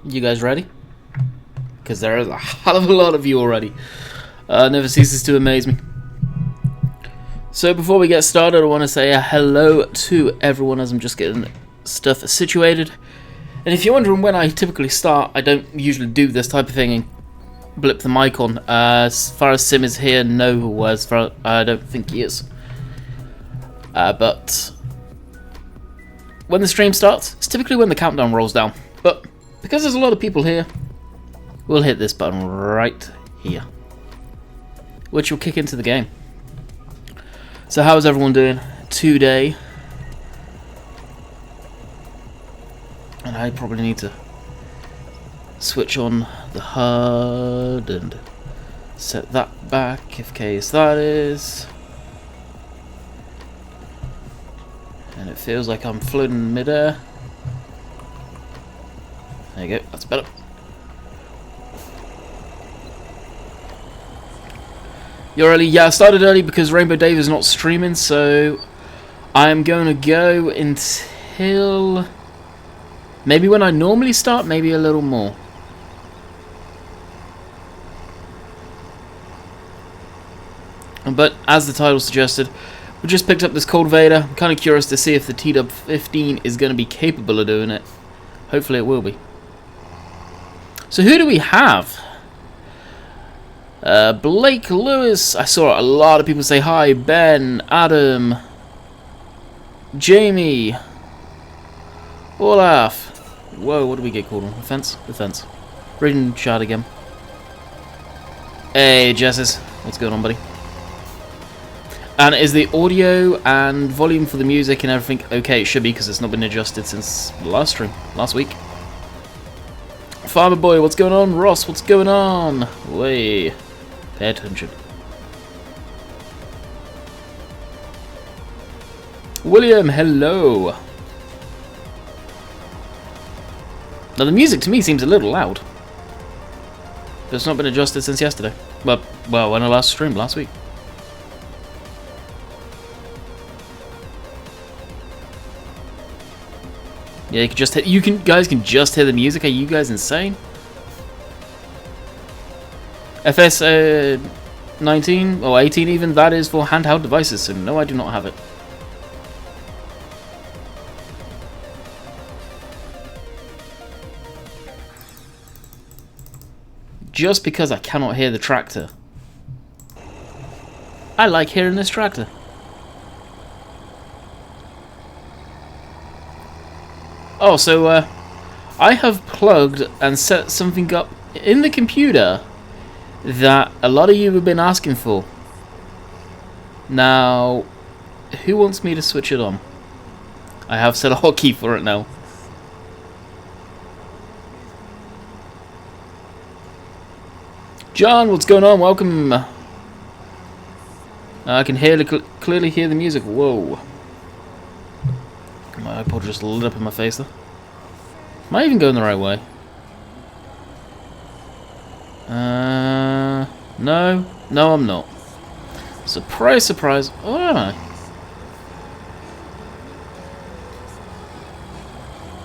You guys ready? Because there is a hell of a lot of you already. Never ceases to amaze me. So before we get started, I want to say a hello to everyone as I'm just getting stuff situated. And if you're wondering when I typically start, I don't usually do this type of thing and blip the mic on. As far as Sim is here, no. As far I don't think he is. But when the stream starts, it's typically when the countdown rolls down. But because there's a lot of people here, we'll hit this button right here, which will kick into the game. So how's everyone doing today? And I probably need to switch on the HUD and set that back, if case that is. And it feels like I'm floating in midair. There you go, that's better. You're early? Yeah, I started early because Rainbow Dave is not streaming, so I'm going to go until maybe when I normally start, maybe a little more. But as the title suggested, we just picked up this cultivator. I'm kind of curious to see if the TW15 is going to be capable of doing it. Hopefully it will be. So who do we have? Blake Lewis. I saw a lot of people say hi. Ben, Adam, Jamie, Olaf. Whoa, what do we get called on? Offense? Defense. Reading chat again. Hey, Jesses. What's going on, buddy? And is the audio and volume for the music and everything okay? It should be, because it's not been adjusted since the last stream, last week. Farmer Boy, what's going on? Ross, what's going on? Way. Pay attention. William, hello. Now the music to me seems a little loud. But it's not been adjusted since yesterday. Well, when I last streamed last week. Yeah, you can just hit, guys can just hear the music. Are you guys insane? FS 19 or 18 even, that is for handheld devices, so no, I do not have it. Just because I cannot hear the tractor. I like hearing this tractor. Oh, so I have plugged and set something up in the computer that a lot of you have been asking for. Now, who wants me to switch it on? I have set a hotkey for it now. John, what's going on? Welcome. I can clearly hear the music. Whoa. My iPod just lit up in my face there. Am I even going the right way? No. No, I'm not. Surprise, surprise. Oh, am I?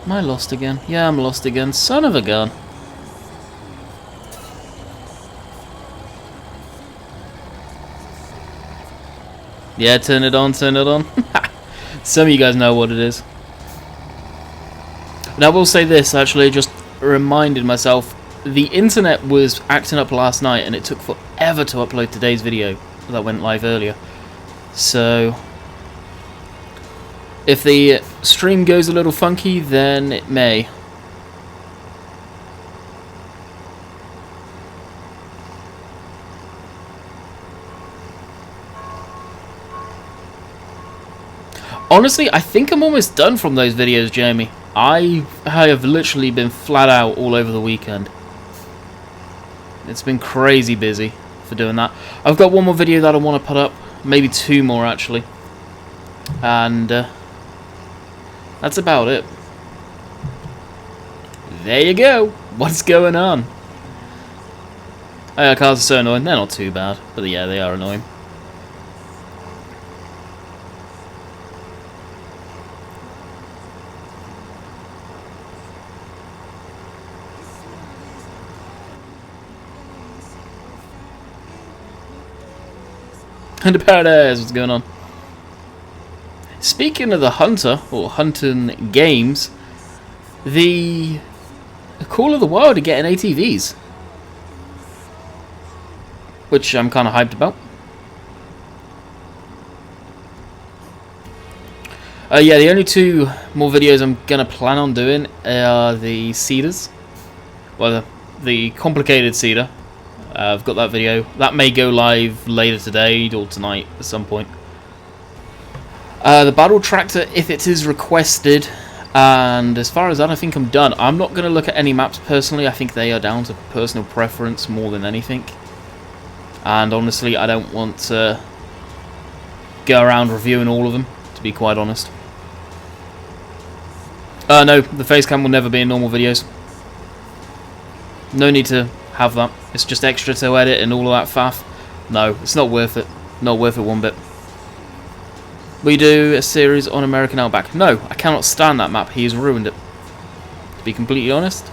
Am I lost again? Yeah, I'm lost again. Son of a gun. Yeah, turn it on, turn it on. Some of you guys know what it is. And I will say this, actually, just reminded myself, the internet was acting up last night and it took forever to upload today's video that went live earlier. So, if the stream goes a little funky, then it may. Honestly, I think I'm almost done from those videos, Jamie. I have literally been flat out all over the weekend. It's been crazy busy for doing that. I've got one more video that I want to put up. Maybe two more, actually. And that's about it. There you go. What's going on? Oh, yeah, cars are so annoying. They're not too bad. But yeah, they are annoying. Into Paradise, what's going on? Speaking of the Hunter, or hunting games, the Call of the Wild are getting ATVs. Which I'm kind of hyped about. Yeah, the only 2 more videos I'm going to plan on doing are the Cedars. Well, the complicated Cedar. I've got that video. That may go live later today or tonight at some point. The Battle Tractor, if it is requested. And as far as that, I think I'm done. I'm not going to look at any maps personally. I think they are down to personal preference more than anything. And honestly, I don't want to go around reviewing all of them, to be quite honest. No, the face cam will never be in normal videos. No need to have that. It's just extra to edit and all of that faff. No, it's not worth it. Not worth it one bit. We do a series on American Outback. No, I cannot stand that map. He has ruined it. To be completely honest.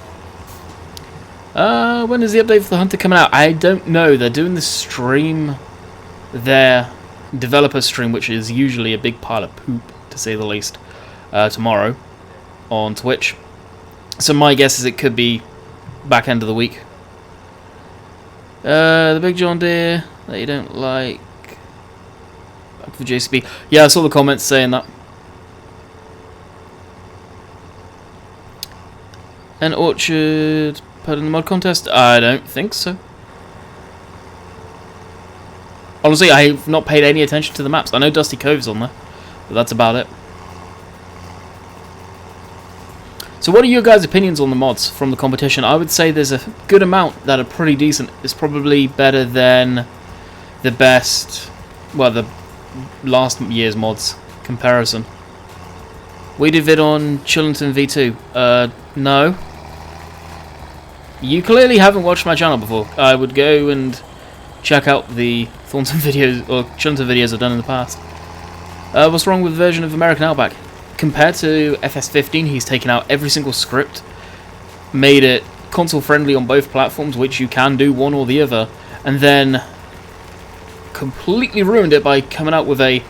When is the update for the Hunter coming out? I don't know. They're doing the stream, their developer stream, which is usually a big pile of poop, to say the least, tomorrow on Twitch. So my guess is it could be back end of the week. The Big John Deere that you don't like. Back for JCB. Yeah, I saw the comments saying that. An orchard put in the mod contest? I don't think so. Honestly, I've not paid any attention to the maps. I know Dusty Cove's on there, but that's about it. So what are your guys' opinions on the mods from the competition? I would say there's a good amount that are pretty decent. It's probably better than the best, well, the last year's mods comparison. We did vid on Chillington V2. No. You clearly haven't watched my channel before. I would go and check out the Thornton videos, or Chillington videos I've done in the past. What's wrong with the version of American Outback? Compared to FS15, he's taken out every single script, made it console friendly on both platforms, which you can do one or the other, and then completely ruined it by coming out with a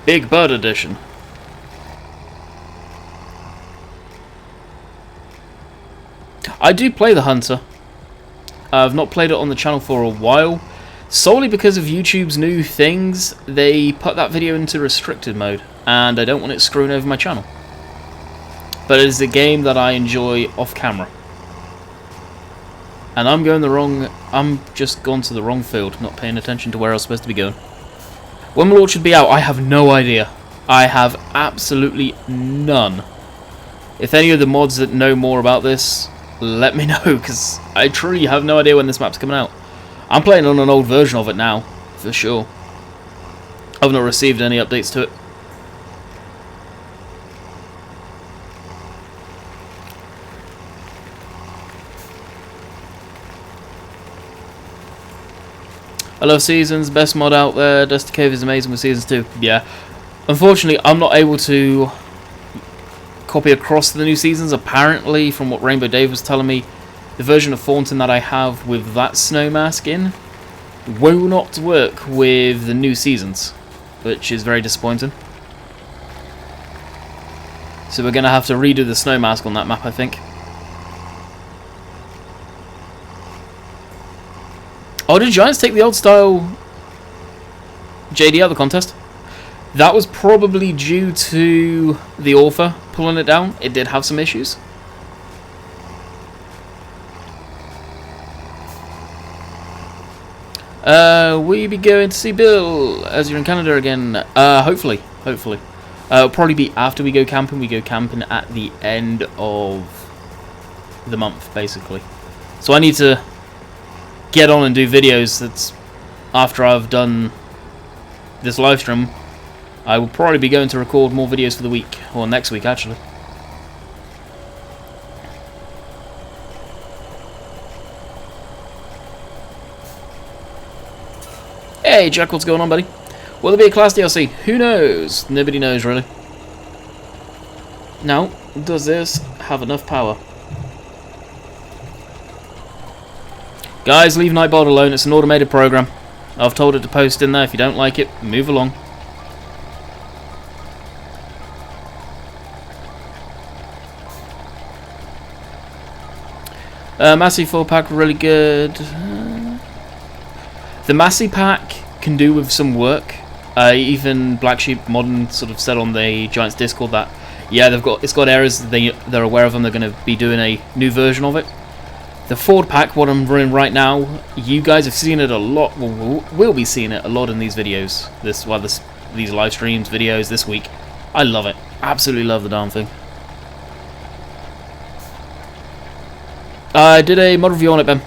Big Bird edition. I do play the Hunter. I've not played it on the channel for a while, solely because of YouTube's new things. They put that video into restricted mode, and I don't want it screwing over my channel. But it is a game that I enjoy off camera. And I'm just gone to the wrong field, not paying attention to where I was supposed to be going. When will Orchard be out? I have no idea. I have absolutely none. If any of the mods that know more about this, let me know, because I truly have no idea when this map's coming out. I'm playing on an old version of it now, for sure. I've not received any updates to it. I love Seasons, best mod out there. Dusty Cave is amazing with Seasons 2. Yeah. Unfortunately, I'm not able to copy across the new Seasons. Apparently, from what Rainbow Dave was telling me, the version of Thornton that I have with that snow mask in will not work with the new Seasons, which is very disappointing. So we're going to have to redo the snow mask on that map, I think. Oh, did Giants take the old style JD out of the contest? That was probably due to the author pulling it down. It did have some issues. Will you be going to see Bill as you're in Canada again? Hopefully. It'll probably be after we go camping. We go camping at the end of the month, basically. So I need to get on and do videos. That's after I've done this live stream. I will probably be going to record more videos for the week, or next week actually. Hey Jack, what's going on, buddy? Will there be a class DLC? Who knows? Nobody knows really. Now, does this have enough power? Guys, leave Nightbot alone. It's an automated program. I've told it to post in there. If you don't like it, move along. Massey 4-pack, really good. The Massey pack can do with some work. Even Black Sheep Modern sort of said on the Giants Discord that, yeah, it's got errors. They're aware of them. They're going to be doing a new version of it. The Ford pack, what I'm running right now, you guys have seen it a lot. We'll be seeing it a lot in these videos. These live streams, videos this week. I love it. Absolutely love the darn thing. I did a mod review on it, Ben.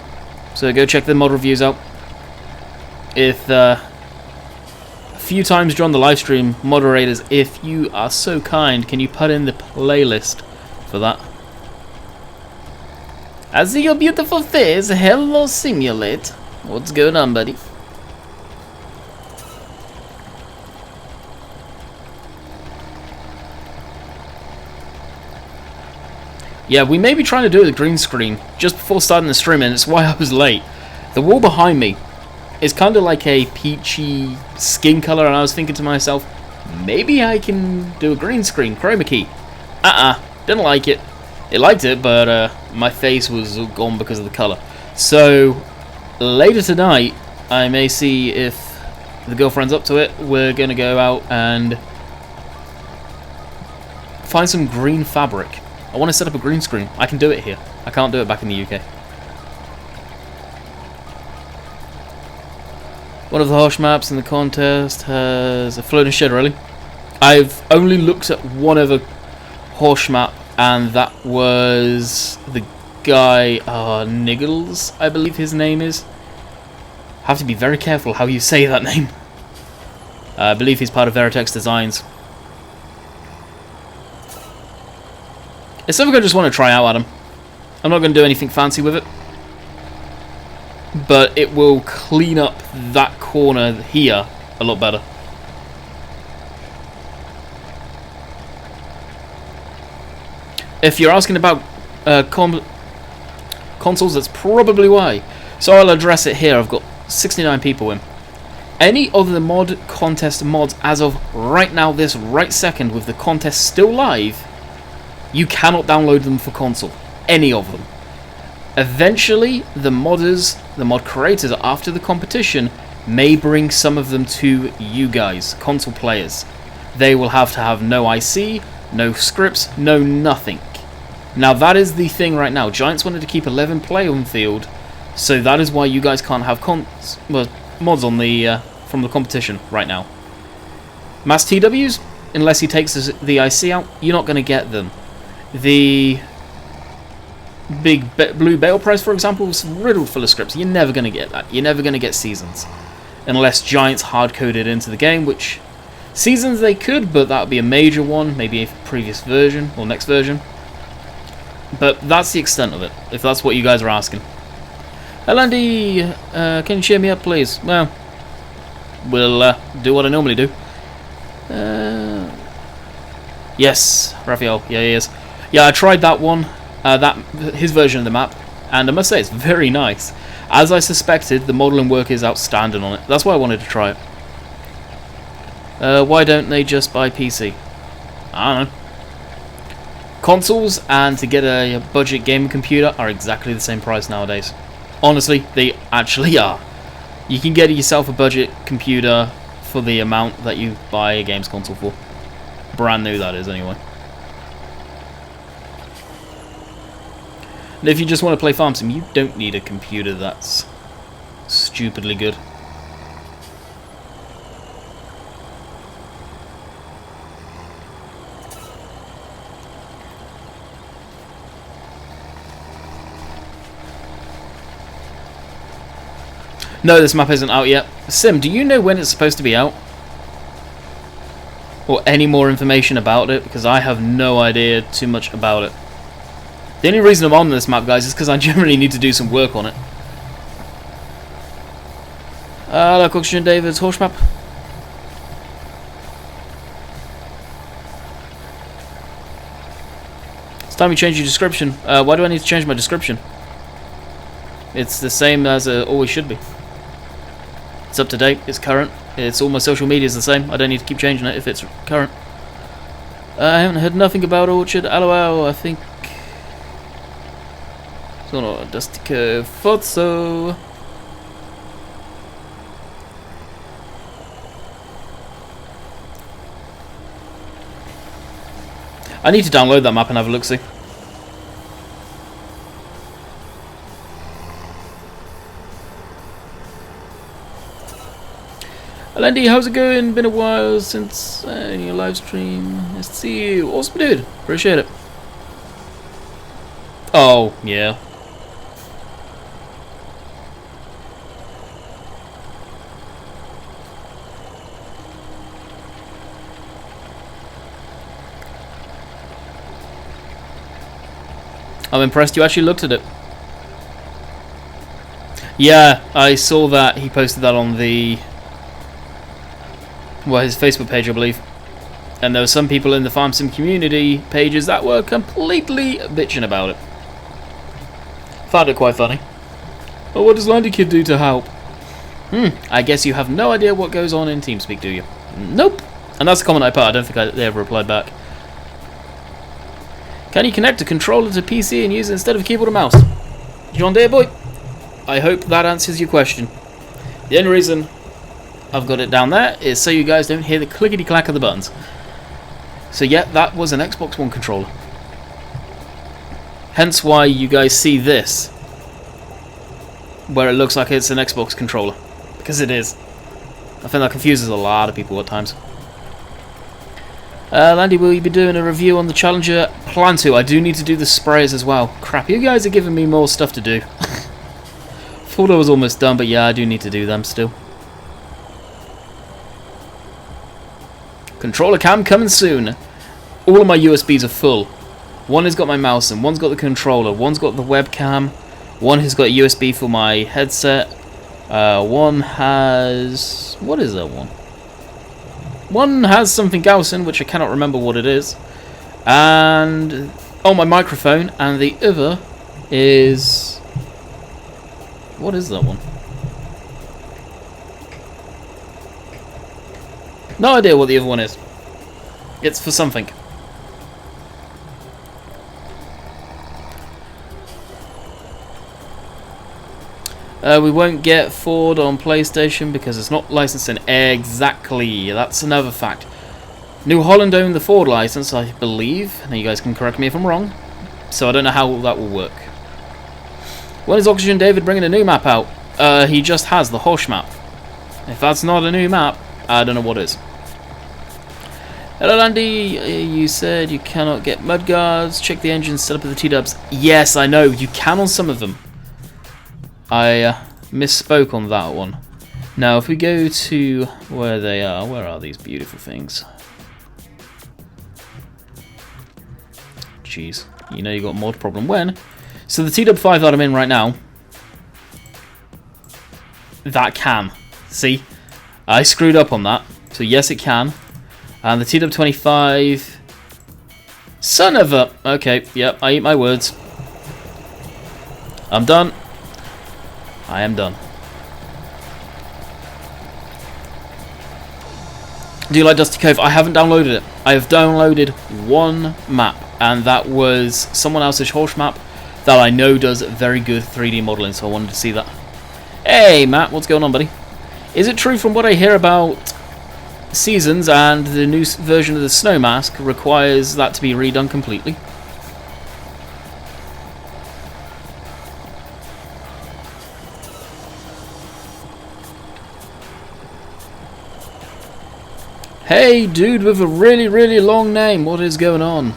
So go check the mod reviews out. If a few times during the live stream, moderators, if you are so kind, can you put in the playlist for that? I see your beautiful face. Hello, Simulate. What's going on, buddy? Yeah, we may be trying to do a green screen just before starting the stream, and it's why I was late. The wall behind me is kind of like a peachy skin color, and I was thinking to myself, maybe I can do a green screen, chroma key. Didn't like it. It liked it, but my face was gone because of the color. So later tonight, I may see if the girlfriend's up to it. We're gonna go out and find some green fabric. I want to set up a green screen. I can do it here. I can't do it back in the UK. One of the harsh maps in the contest has a floating shed, really. I've only looked at one other horse map, and that was the guy, Niggles, I believe his name is. Have to be very careful how you say that name. I believe he's part of Veritex Designs. It's something I just want to try out, Adam. I'm not going to do anything fancy with it, but it will clean up that corner here a lot better. If you're asking about consoles, that's probably why. So I'll address it here. I've got 69 people in. Any other mod contest mods as of right now, this right second, with the contest still live, you cannot download them for console. Any of them. Eventually, the modders, the mod creators after the competition, may bring some of them to you guys, console players. They will have to have no IC, no scripts, no nothing. Now that is the thing right now. Giants wanted to keep 11 play on field, so that is why you guys can't have mods on the from the competition right now. Mass TWs, unless he takes the IC out, you're not going to get them. The big blue Bale Price, for example, was riddled full of scripts. You're never going to get that. You're never going to get seasons. Unless Giants hard-coded into the game, which seasons they could, but that would be a major one, maybe a previous version, or next version. But that's the extent of it, if that's what you guys are asking. Landy, can you cheer me up, please? Well, we'll do what I normally do. Yes, Raphael, yeah, he is. Yeah, I tried that one, his version of the map, and I must say it's very nice. As I suspected, the modelling work is outstanding on it. That's why I wanted to try it. Why don't they just buy PC? I don't know. Consoles and to get a budget gaming computer are exactly the same price nowadays. Honestly, they actually are. You can get yourself a budget computer for the amount that you buy a games console for. Brand new, that is, anyway. And if you just want to play Farm Sim, you don't need a computer that's stupidly good. No, this map isn't out yet. Sim, do you know when it's supposed to be out? Or any more information about it? Because I have no idea too much about it. The only reason I'm on this map, guys, is because I generally need to do some work on it. Hello, Cookstream David's horse map. It's time you change your description. Why do I need to change my description? It's the same as it always should be. It's up to date. It's current. It's all my social media is the same. I don't need to keep changing it if it's current. I haven't heard nothing about Orchard. LOL. I think. Sono Dusty Cove. Thought so. I need to download that map and have a look-see. Alendi, how's it going? Been a while since your live stream. Nice to see you. Awesome, dude. Appreciate it. Oh, yeah. I'm impressed you actually looked at it. Yeah, I saw that. He posted that on the... well, his Facebook page, I believe. And there were some people in the Farm Sim community pages that were completely bitching about it. Found it quite funny. Oh, what does Landy Kid do to help? I guess you have no idea what goes on in TeamSpeak, do you? Nope. And that's a comment I put. I don't think they ever replied back. Can you connect a controller to PC and use it instead of a keyboard and mouse? John Deere boy. I hope that answers your question. The only reason I've got it down there is so you guys don't hear the clickety-clack of the buttons. So yeah, that was an Xbox One controller. Hence why you guys see this, where it looks like it's an Xbox controller. Because it is. I think that confuses a lot of people at times. Landy, will you be doing a review on the Challenger? Plan to. I do need to do the sprays as well. Crap, you guys are giving me more stuff to do. Thought I was almost done, but yeah, I do need to do them still. Controller cam coming soon. All of my USBs are full. One has got my mouse and one's got the controller. One's got the webcam. One has got a USB for my headset. One has... what is that one? One has something else in which I cannot remember what it is. And... oh, my microphone. And the other is... what is that one? No idea what the other one is. It's for something. We won't get Ford on PlayStation because it's not licensed in. Exactly, that's another fact. New Holland owned the Ford license, I believe. Now you guys can correct me if I'm wrong. So I don't know how that will work. When is Oxygen David bringing a new map out? He just has the Hosh map. If that's not a new map, I don't know what is. Hello Andy, you said you cannot get mudguards. Check the engine, set up with the T-dubs. Yes, I know, you can on some of them. I misspoke on that one. Now, if we go to where they are, where are these beautiful things? Jeez, you know you got a mod problem. When? So the T-Dub 5 that I'm in right now, that can. See? I screwed up on that. So yes, it can. And the T-Dub 25... son of a... okay, yep, I eat my words. I'm done. I am done. Do you like Dusty Cove? I haven't downloaded it. I have downloaded one map, and that was someone else's horse map that I know does very good 3D modeling, so I wanted to see that. Hey, Matt, what's going on, buddy? Is it true from what I hear about Seasons and the new version of the Snow Mask requires that to be redone completely? Hey, dude with a really, really long name, what is going on?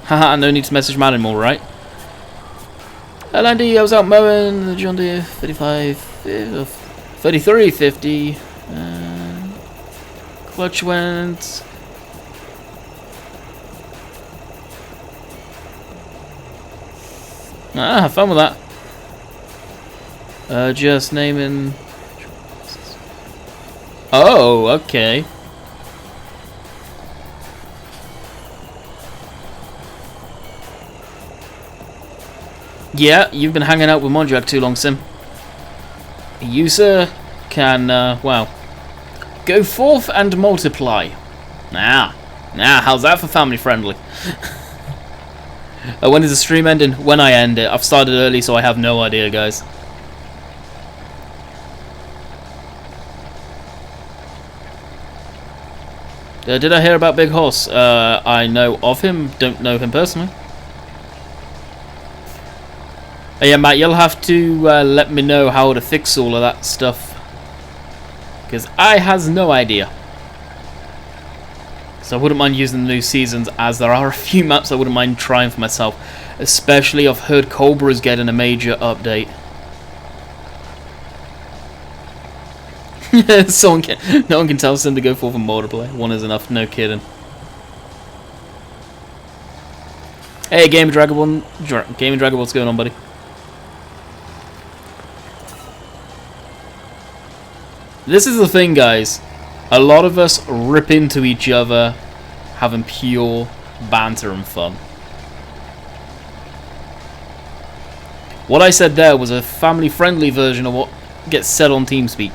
Haha, no need to message Matt anymore, right? Hello, Andy, I was out mowing the John Deere 3350. Clutch went... ah, have fun with that. Just naming... oh, okay. Yeah, you've been hanging out with Monjak too long, Sim. You, sir, can, well, go forth and multiply. Now, how's that for family friendly? When is the stream ending? When I end it. I've started early, so I have no idea, guys. Did I hear about Big Horse? I know of him, don't know him personally. Yeah, Matt, you'll have to let me know how to fix all of that stuff, because I has no idea. So I wouldn't mind using the new seasons, as there are a few maps I wouldn't mind trying for myself. Especially, I've heard Cobra's getting a major update. No one can tell Sim to go forth and multiply. One is enough, no kidding. Hey, Game Dragon, what's going on, buddy? This is the thing, guys. A lot of us rip into each other, having pure banter and fun. What I said there was a family-friendly version of what gets said on TeamSpeak.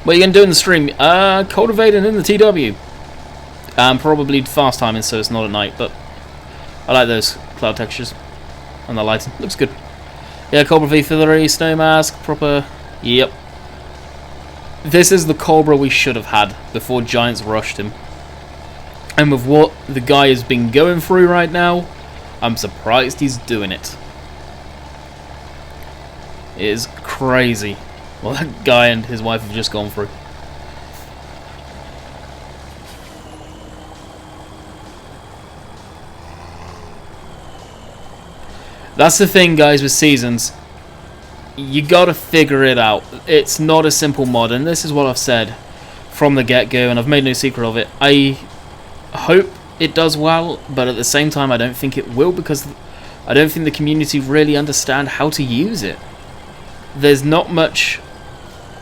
What are you going to do in the stream? Cultivating in the TW. Probably fast timing, so it's not at night, but I like those cloud textures and the lighting. Looks good. Yeah, Cobra V3, Snow Mask, proper. Yep. This is the Cobra we should have had before Giants rushed him. And with what the guy has been going through right now, I'm surprised he's doing it. It is crazy what that guy and his wife have just gone through. That's the thing, guys, with seasons. You gotta figure it out. It's not a simple mod, and this is what I've said from the get-go, and I've made no secret of it. I hope it does well, but at the same time I don't think it will, because I don't think the community really understand how to use it. There's not much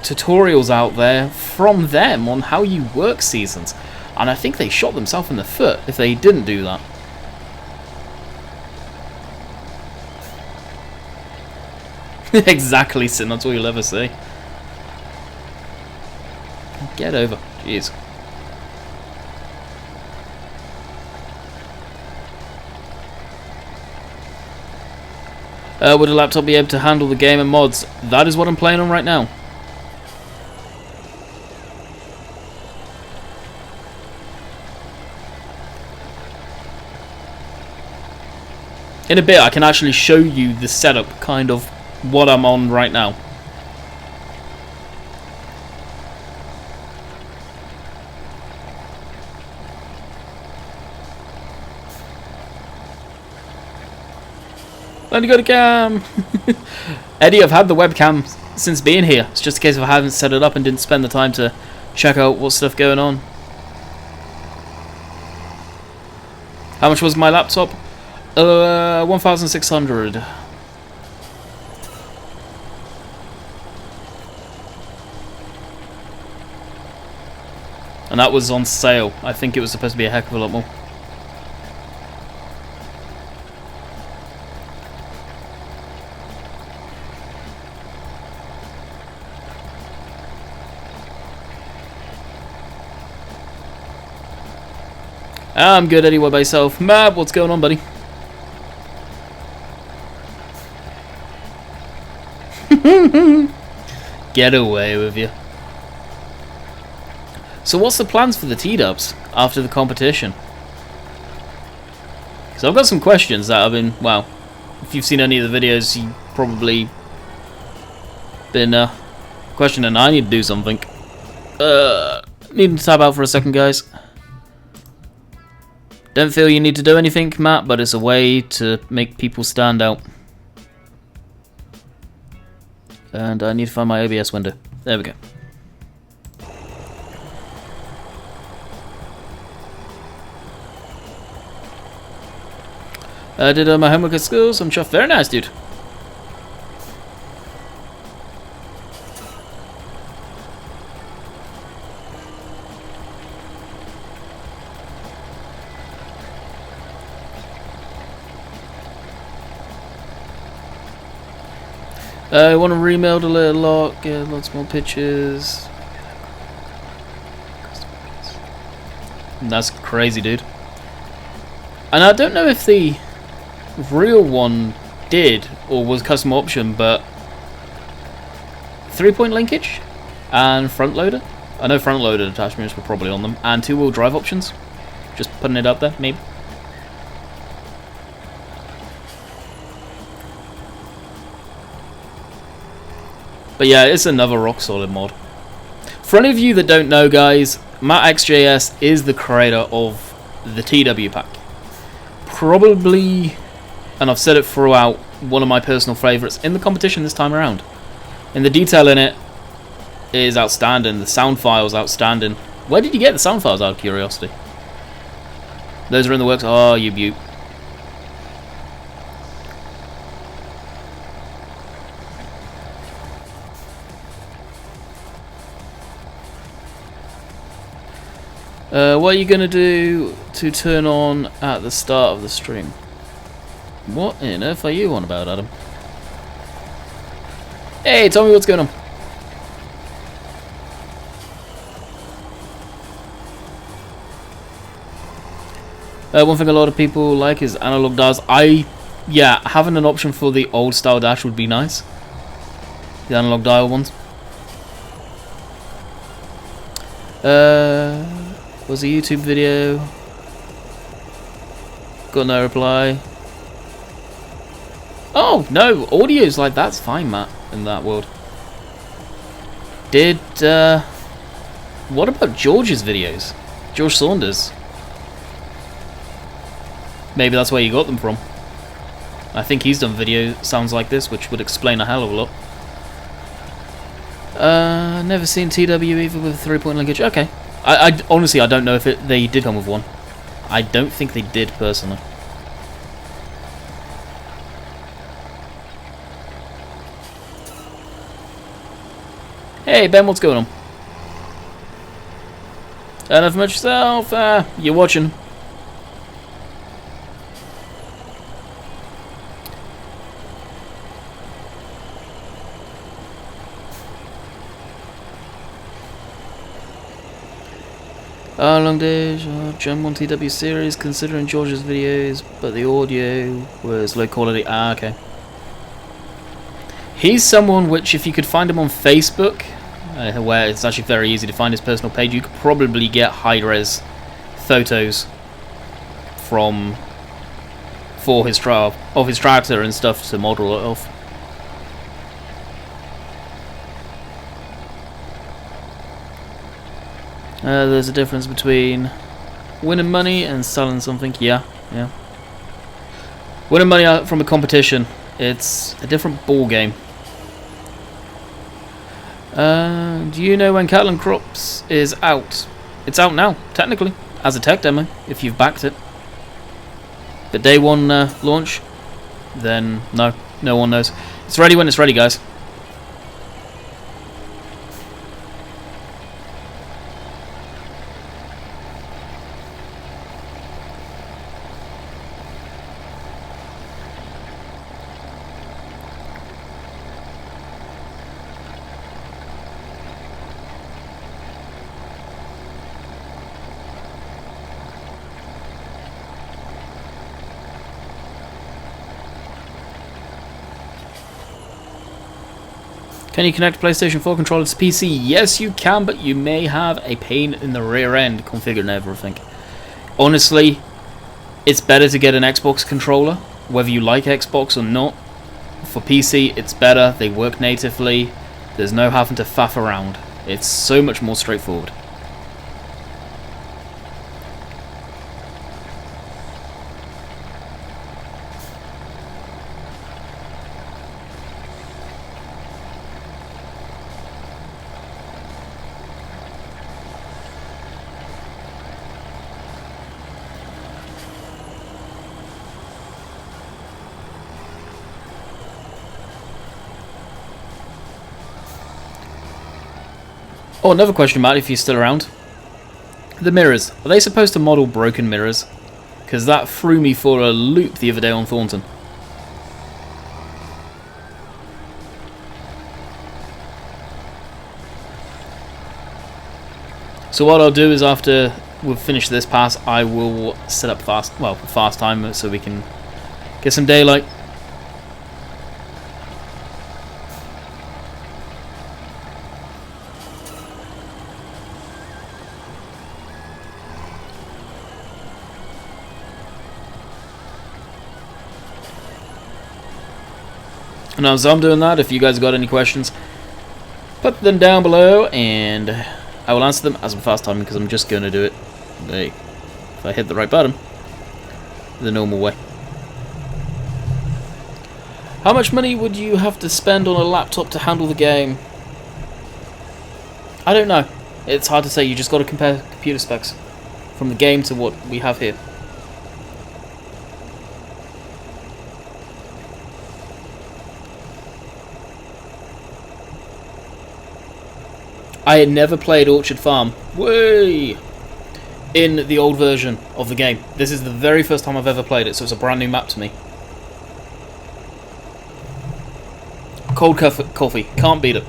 tutorials out there from them on how you work seasons, and I think they shot themselves in the foot if they didn't do that. Exactly, Sin, that's all you'll ever say. Get over. Jeez. Would a laptop be able to handle the game and mods? That is what I'm playing on right now. In a bit I can actually show you the setup, kind of what I'm on right now. Let me go to cam. Eddie, I've had the webcam since being here. It's just a case of I haven't set it up and didn't spend the time to check out what stuff going on. How much was my laptop? 1,600. And that was on sale. I think it was supposed to be a heck of a lot more. I'm good, Eddie. What about yourself? Mab, what's going on, buddy? Get away with you. So what's the plans for the T-dubs after the competition? So I've got some questions that have been, well, if you've seen any of the videos, you've probably been questioning. I need to do something. Need to tab out for a second, guys. Don't feel you need to do anything, Matt, but it's a way to make people stand out. And I need to find my OBS window. There we go. Did my homework at school, some chuff. Very nice, dude. I want to rebuild a little lot, get lots more pictures. That's crazy, dude. And I don't know if the real one did or was custom option, but 3-point linkage and front loader. I know front loader attachments were probably on them, and 2-wheel drive options. Just putting it up there, maybe. But yeah, it's another rock solid mod. For any of you that don't know, guys, MattXJS is the creator of the TW pack. Probably, and I've said it throughout, one of my personal favourites in the competition this time around. And the detail in it is outstanding. The sound files outstanding. Where did you get the sound files, out of curiosity? Those are in the works. Oh, you beaut. What are you going to do to turn on at the start of the stream? What on earth are you on about, Adam? Hey, tell me what's going on. One thing a lot of people like is analog dials. Yeah, having an option for the old style dash would be nice. The analog dial ones. Was a YouTube video. Got no reply. Oh, no, audio's like, that's fine, Matt, in that world. Did, what about George's videos? George Saunders. Maybe that's where you got them from. I think he's done video sounds like this, which would explain a hell of a lot. Never seen TW either with a 3-point linkage. Okay. I honestly, I don't know if they did come with one. I don't think they did, personally. Hey, Ben, what's going on? Enough about yourself? You're watching. Long days, Gen 1 TW series, considering George's videos, but the audio was low quality. Ah, okay. He's someone which, if you could find him on Facebook, where it's actually very easy to find his personal page, you could probably get high-res photos for his tractor and stuff to model it off. There's a difference between winning money and selling something. Yeah. Winning money from a competition, it's a different ball game. Do you know when Cattle and Crops is out? It's out now, technically, as a tech demo, if you've backed it. But day one launch, then no one knows. It's ready when it's ready, guys. Can you connect PlayStation 4 controllers to PC? Yes, you can, but you may have a pain in the rear end configuring everything. Honestly, it's better to get an Xbox controller, whether you like Xbox or not. For PC, it's better. They work natively. There's no having to faff around. It's so much more straightforward. Oh, another question, Matt, if you're still around. The mirrors. Are they supposed to model broken mirrors? Because that threw me for a loop the other day on Thornton. So what I'll do is after we've finished this pass, I will set up fast time so we can get some daylight. Now, as I'm doing that, if you guys got any questions, put them down below, and I will answer them as I'm fast timing, because I'm just going to do it if I hit the right button the normal way. How much money would you have to spend on a laptop to handle the game? I don't know. It's hard to say. You just got to compare computer specs from the game to what we have here. I had never played Orchard Farm in the old version of the game. This is the very first time I've ever played it, so it's a brand new map to me. Cold coffee, can't beat it.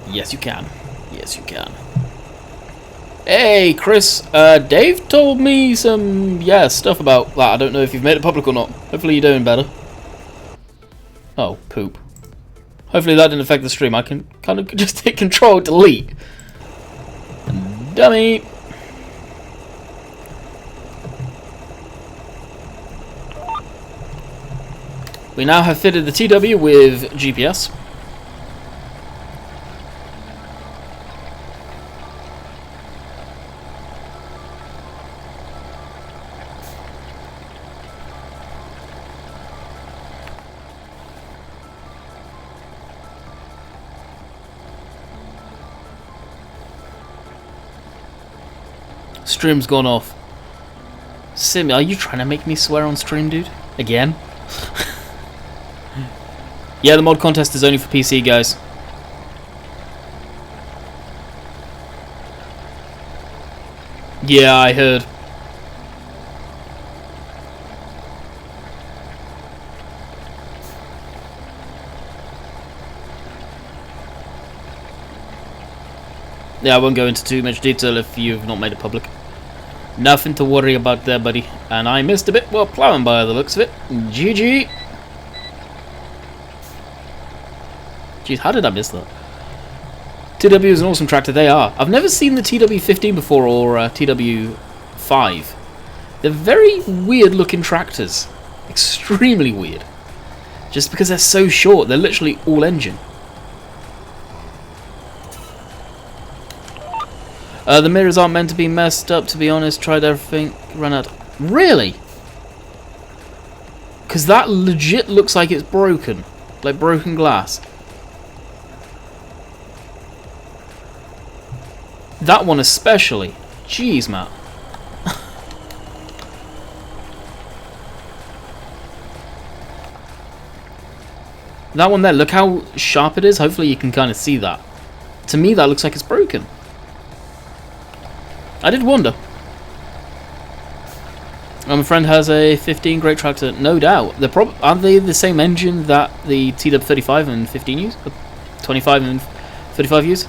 Yes, you can. Yes, you can. Hey, Chris. Dave told me some stuff about that. I don't know if you've made it public or not. Hopefully you're doing better. Oh, poop. Hopefully that didn't affect the stream. I can kind of just hit Control Delete. Dummy. We now have fitted the TW with GPS. Stream's gone off. Sim, are you trying to make me swear on stream, dude? Again? Yeah, the mod contest is only for PC, guys. Yeah, I heard. Yeah, I won't go into too much detail if you've not made it public. Nothing to worry about there, buddy. And I missed a bit while plowing by the looks of it. GG. Jeez, how did I miss that? TW is an awesome tractor. They are. I've never seen the TW15 before or TW5. They're very weird looking tractors. Extremely weird. Just because they're so short. They're literally all engine. The mirrors aren't meant to be messed up, to be honest. Tried everything, ran out. Really? Because that legit looks like it's broken. Like broken glass. That one especially. Jeez, Matt. That one there, look how sharp it is. Hopefully you can kind of see that. To me, that looks like it's broken. I did wonder. My friend has a 15, great tractor, no doubt. Aren't they the same engine that the TW35 and 15 use? 25 and 35 use?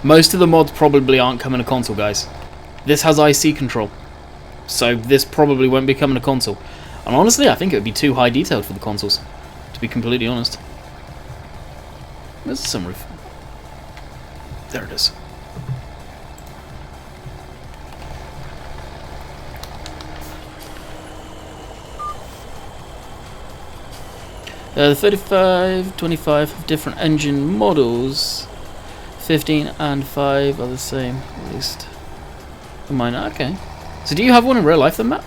Most of the mods probably aren't coming to console, guys. This has IC control, so this probably won't be coming to console. And honestly, I think it would be too high detailed for the consoles, to be completely honest. There's the sunroof. There it is. The 35, 25 have different engine models. 15 and 5 are the same, at least. Mine, okay. So do you have one in real life then, Matt?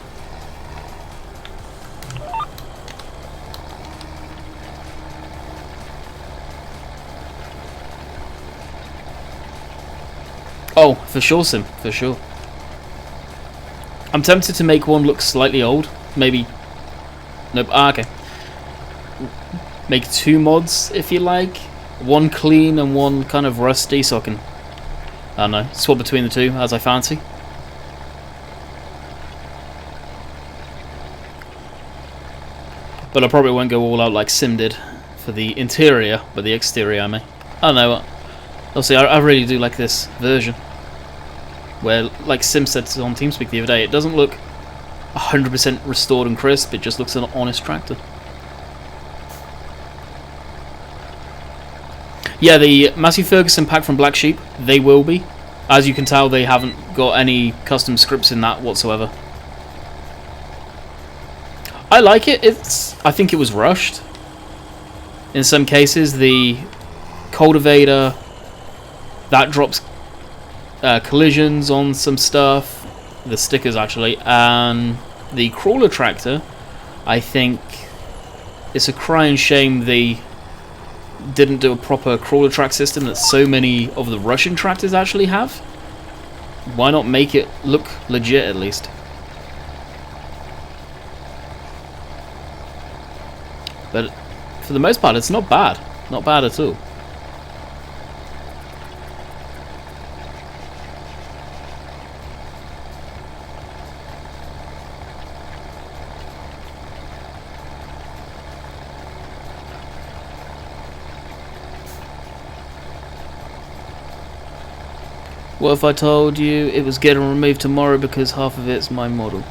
Oh, for sure, Sim, for sure. I'm tempted to make one look slightly old, maybe Nope. Ah, okay. Make 2 mods if you like. One clean and one kind of rusty, so I can, I don't know, swap between the two as I fancy. But I probably won't go all out like Sim did for the interior, but the exterior I may. I don't know. Obviously, I really do like this version. Where, like Sim said on TeamSpeak the other day, it doesn't look 100% restored and crisp, it just looks an honest tractor. Yeah, the Massey Ferguson pack from Black Sheep, they will be. As you can tell, they haven't got any custom scripts in that whatsoever. I like it. I think it was rushed. In some cases, the cultivator, that drops collisions on some stuff, the stickers actually, and the crawler tractor, I think it's a crying shame they didn't do a proper crawler track system that so many of the Russian tractors actually have. Why not make it look legit at least? But for the most part, it's not bad. Not bad at all. What if I told you it was getting removed tomorrow because half of it's my model?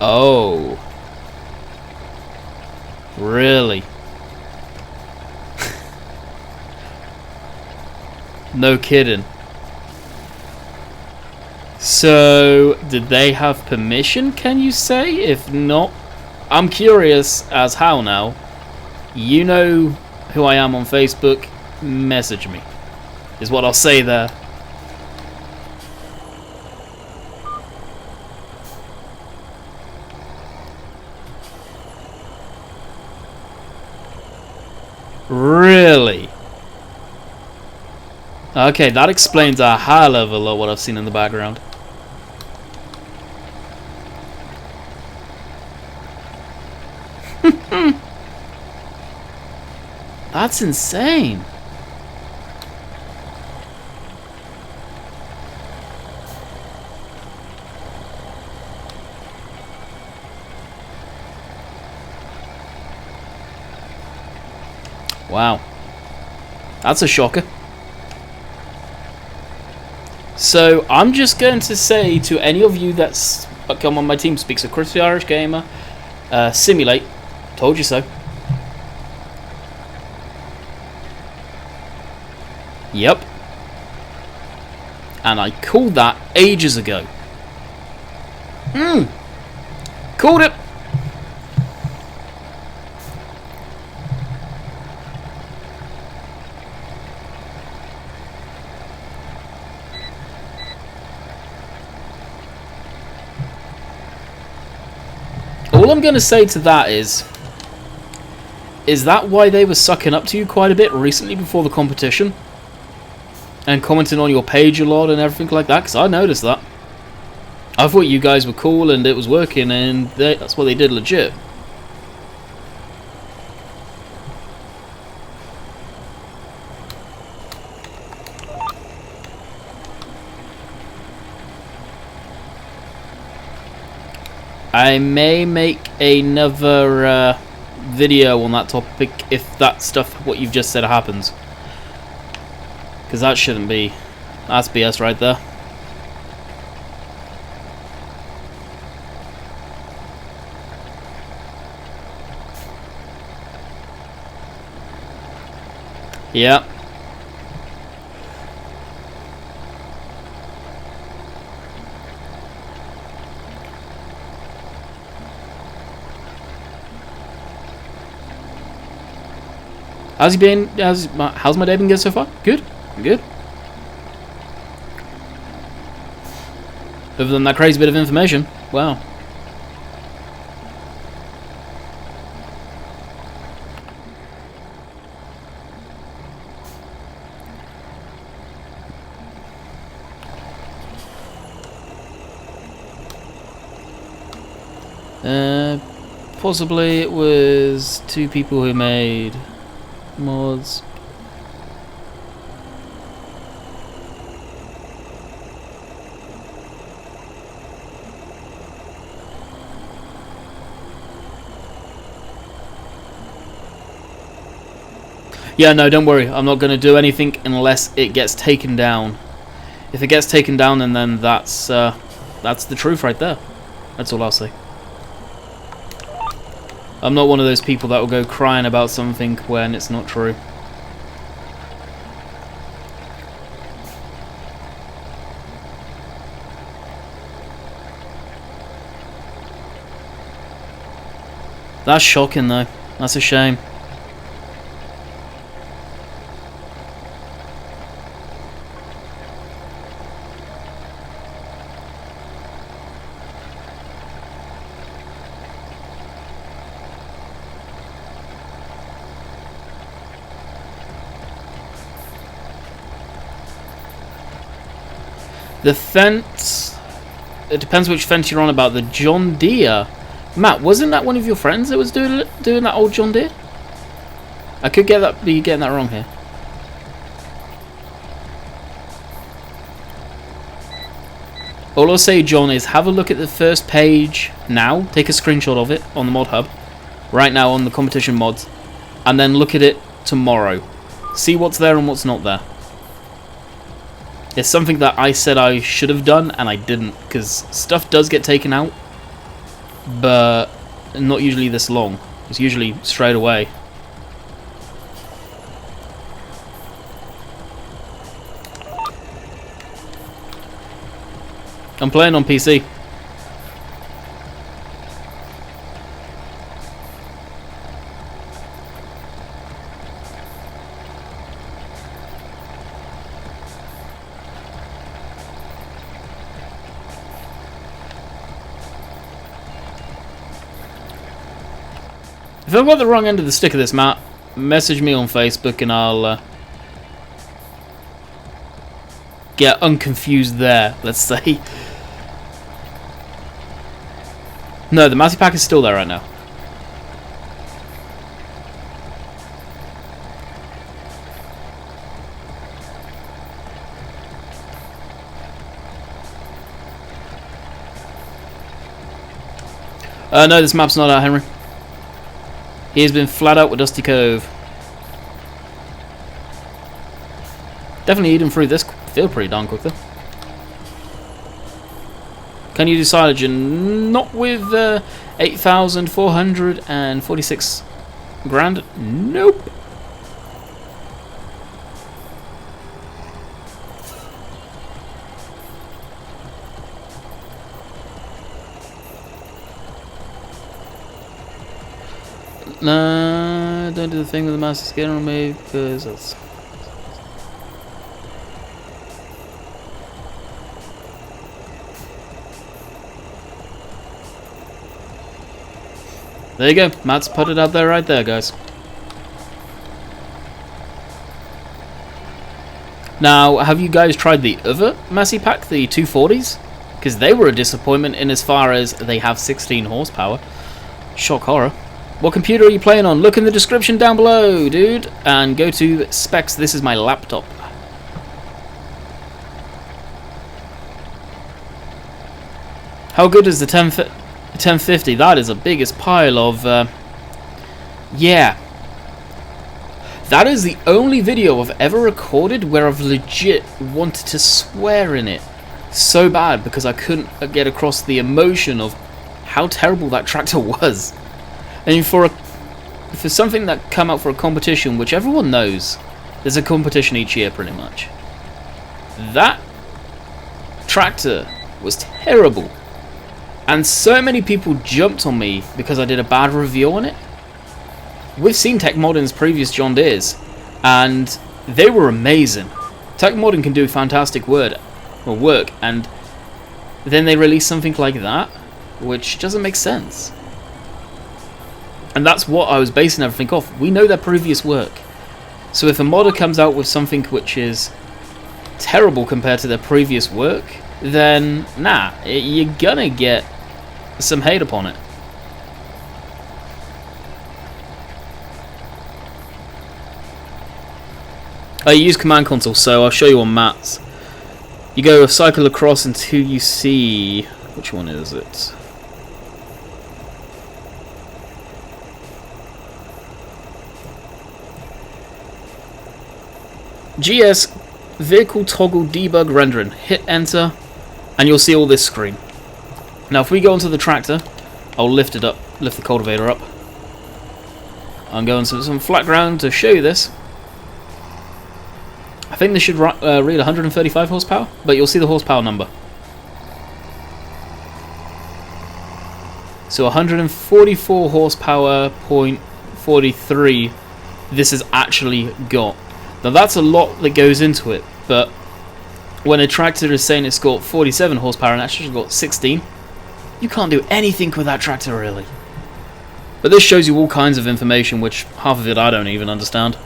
Oh. Really? No kidding. So, did they have permission, can you say? If not, I'm curious as how now. You know who I am on Facebook. Message me, is what I'll say there. Really? Okay, that explains a high level of what I've seen in the background. That's insane. Wow. That's a shocker. So, I'm just going to say to any of you that's come on my team speaks, so Chris the Irish Gamer, Simulate, told you so. Yep. And I called that ages ago. Called it. All I'm going to say to that is that why they were sucking up to you quite a bit recently before the competition? And commenting on your page a lot and everything like that? Because I noticed that. I thought you guys were cool and it was working, and that's what they did legit. I may make another video on that topic if that stuff, what you've just said, happens. Because that shouldn't be. That's BS right there. Yeah. How's he been? How's my day been going so far? Good? Good? Other than that crazy bit of information. Wow. Possibly it was 2 people who made mods. Yeah, no, don't worry. I'm not going to do anything unless it gets taken down. If it gets taken down, then that's the truth right there. That's all I'll say. I'm not one of those people that will go crying about something when it's not true. That's shocking, though. That's a shame. The fence... It depends which fence you're on about. The John Deere. Matt, wasn't that one of your friends that was doing that old John Deere? I could be getting that wrong here. All I'll say, John, is have a look at the first page now. Take a screenshot of it on the mod hub. Right now on the competition mods. And then look at it tomorrow. See what's there and what's not there. It's something that I said I should have done, and I didn't, because stuff does get taken out, but not usually this long. It's usually straight away. I'm playing on PC. If I've got the wrong end of the stick of this, Matt, message me on Facebook and I'll get unconfused there, let's say. No, the Massey Pack is still there right now. No, this map's not out, Henry. He has been flat out with Dusty Cove. Definitely eating through this field pretty darn quick though. Can you do silage? Not with 8,446 grand. Nope. No, don't do the thing with the master skin on me because that's... There you go. Matt's put it out there right there, guys. Now, have you guys tried the other Massey Pack, the 240s? Because they were a disappointment in as far as they have 16 horsepower. Shock horror. What computer are you playing on? Look in the description down below, dude. And go to specs. This is my laptop. How good is the 1050? That is the biggest pile of... yeah. That is the only video I've ever recorded where I've legit wanted to swear in it. So bad because I couldn't get across the emotion of how terrible that tractor was. And for something that come out for a competition, which everyone knows, there's a competition each year pretty much. That tractor was terrible. And so many people jumped on me because I did a bad review on it. We've seen Tech Modding's previous John Deere's, and they were amazing. Tech Modding can do fantastic work, and then they release something like that, which doesn't make sense. And that's what I was basing everything off. We know their previous work. So if a modder comes out with something which is terrible compared to their previous work, then nah, you're gonna get some hate upon it. I use command console, so I'll show you on maps. You go cycle across until you see... Which one is it? GS vehicle toggle debug rendering. Hit enter and you'll see all this screen. Now if we go onto the tractor, I'll lift it up, lift the cultivator up. I'm going to some flat ground to show you this. I think this should read 135 horsepower, but you'll see the horsepower number. So 144 horsepower, 0.43 this has actually got. Now that's a lot that goes into it, but when a tractor is saying it's got 47 horsepower and actually got 16, you can't do anything with that tractor really. But this shows you all kinds of information, which half of it I don't even understand.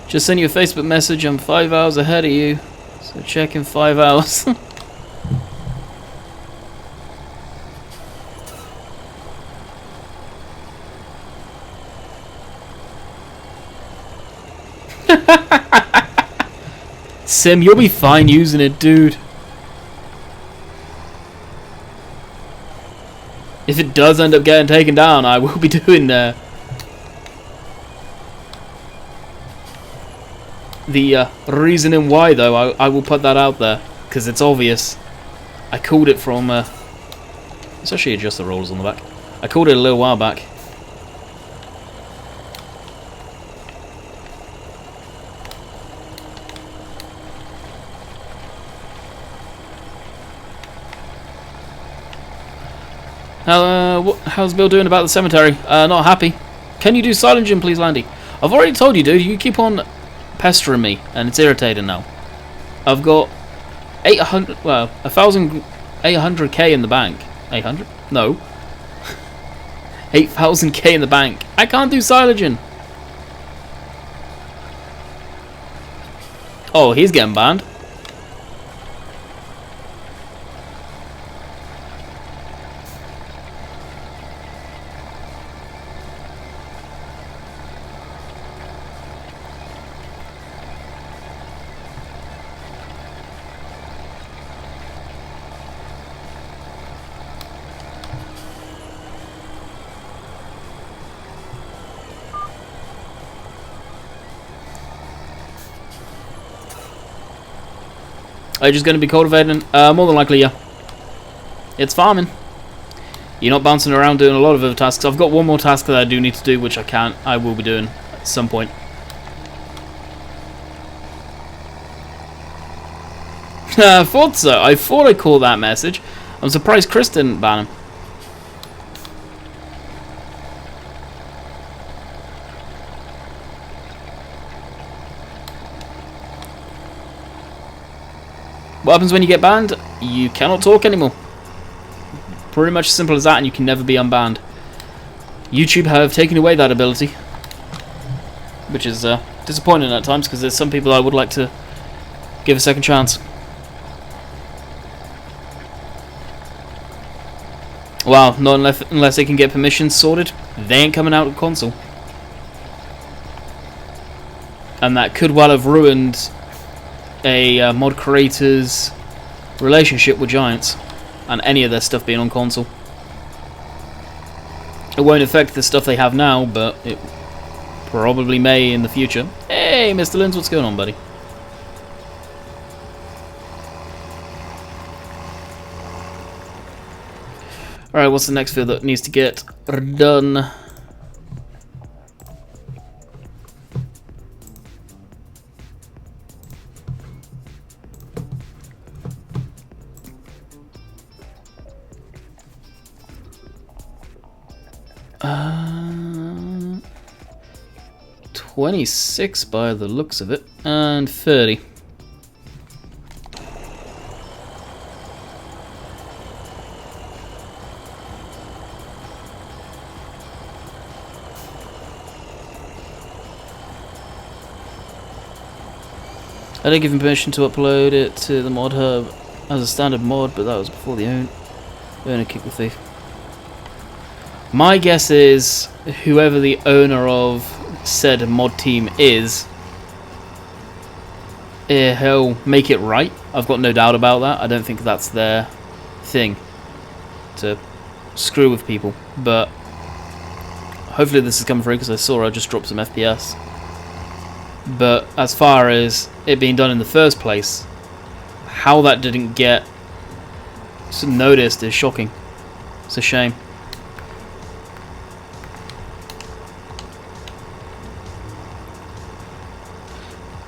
Just send you a Facebook message, I'm 5 hours ahead of you, so check in 5 hours. Sim, you'll be fine using it, dude. If it does end up getting taken down, I will be doing the reasoning why, though. I will put that out there, because it's obvious. I called it from... let's actually adjust the rollers on the back. I called it a little while back. How's Bill doing about the cemetery? Not happy. Can you do silencing, please, Landy? I've already told you, dude. You keep on pestering me, and it's irritating now. I've got 800, well, 1,800k in the bank. 800? No. 8,000k in the bank. I can't do silencing. Oh, he's getting banned. Are you just going to be cultivating? More than likely, yeah. It's farming. You're not bouncing around doing a lot of other tasks. I've got one more task that I do need to do, which I will be doing at some point. I thought so. I thought I called that message. I'm surprised Chris didn't ban him. What happens when you get banned? You cannot talk anymore. Pretty much as simple as that, and you can never be unbanned. YouTube have taken away that ability, which is disappointing at times, because there's some people I would like to give a second chance. Wow, not unless they can get permissions sorted, they ain't coming out of console. And that could well have ruined a mod creator's relationship with Giants and any of their stuff being on console. It won't affect the stuff they have now, but it probably may in the future. Hey, Mr. Lins, what's going on, buddy? Alright, what's the next field that needs to get done? Uh, 26 by the looks of it, and 30. I did give him permission to upload it to the mod hub as a standard mod, but that was before the owner kicked the thief. My guess is whoever the owner of said mod team is, he'll make it right. I've got no doubt about that. I don't think that's their thing to screw with people, but hopefully this is coming through because I saw I just dropped some FPS. But as far as it being done in the first place, how that didn't get noticed is shocking. It's a shame.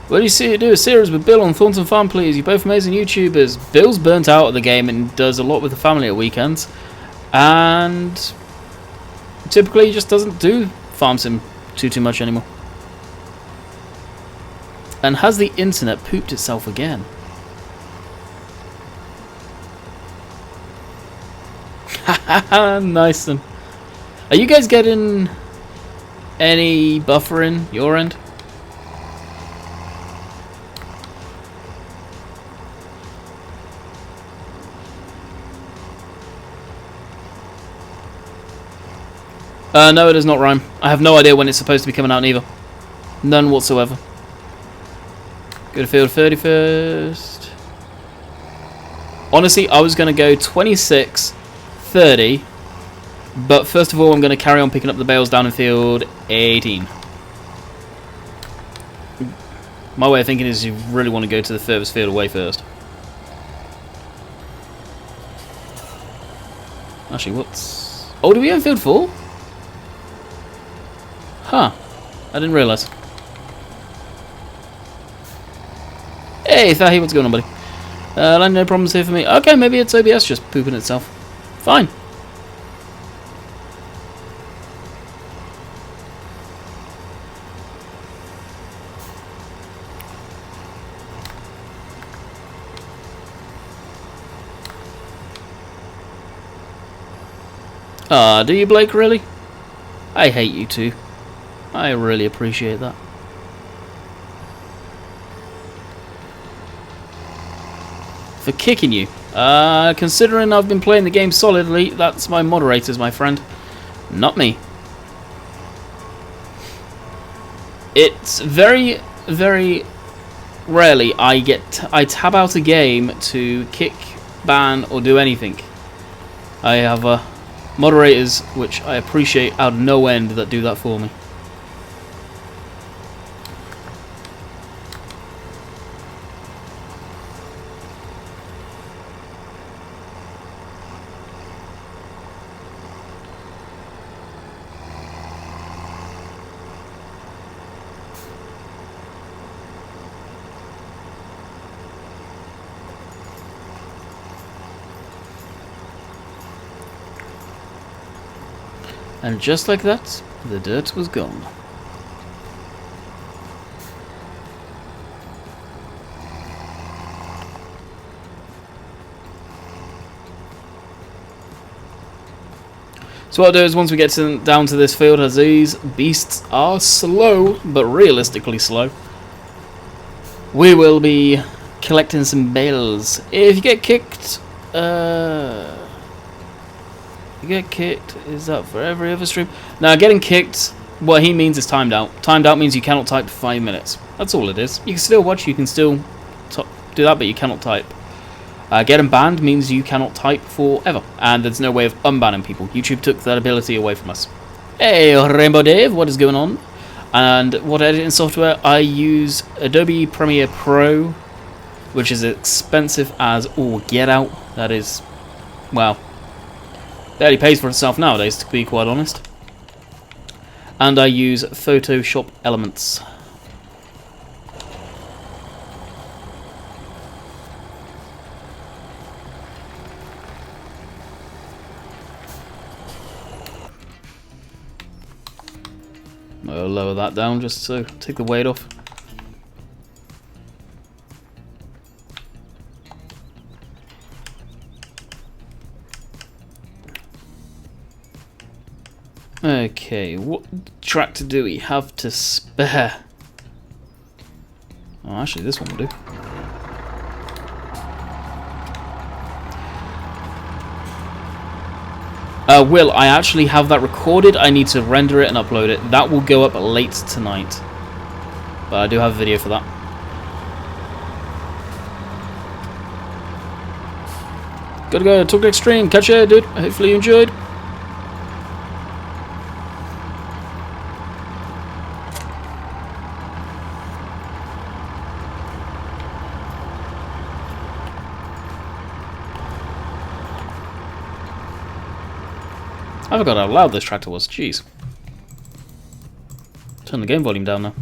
What do you see? Do a series with Bill on Thornton Farm, please. You're both amazing YouTubers. Bill's burnt out at the game and does a lot with the family at weekends, and typically he just doesn't do farm sim too much anymore. And has the internet pooped itself again? Haha, nice then. Are you guys getting any buffering your end? No, it does not rhyme. I have no idea when it's supposed to be coming out either. None whatsoever. Go to field 31st. Honestly, I was going to go 26, 30. But first of all, I'm going to carry on picking up the bales down in field 18. My way of thinking is you really want to go to the furthest field away first. Actually, what's... Oh, do we own field 4? Huh. I didn't realise. Hey, Thahi, what's going on, buddy? No problems here for me. Okay, maybe it's OBS just pooping itself. Fine. Do you, Blake, really? I hate you too. I really appreciate that. For kicking you. Considering I've been playing the game solidly, that's my moderators, my friend. Not me. It's very, very rarely I tab out a game to kick, ban, or do anything. I have moderators, which I appreciate out of no end, that do that for me. And just like that, the dirt was gone. So what I'll do is once we get down to this field, as these beasts are slow, but realistically slow, we will be collecting some bales. If you get kicked, is that for every other stream? Now, getting kicked, what he means is timed out. Timed out means you cannot type for 5 minutes. That's all it is. You can still watch, you can still do that, but you cannot type. Getting banned means you cannot type forever, and there's no way of unbanning people. YouTube took that ability away from us. Hey, Rainbow Dave, what is going on? And what editing software? I use Adobe Premiere Pro, which is expensive as all get out. That is, well, barely pays for itself nowadays, to be quite honest. And I use Photoshop Elements. I'll lower that down just so take the weight off. Okay, what tractor do we have to spare? Oh, actually, this one will do. Will, I actually have that recorded. I need to render it and upload it. That will go up late tonight. But I do have a video for that. Gotta go. Talk to Extreme. Catch you, dude. Hopefully you enjoyed. I forgot how loud this tractor was. Jeez. Turn the game volume down now.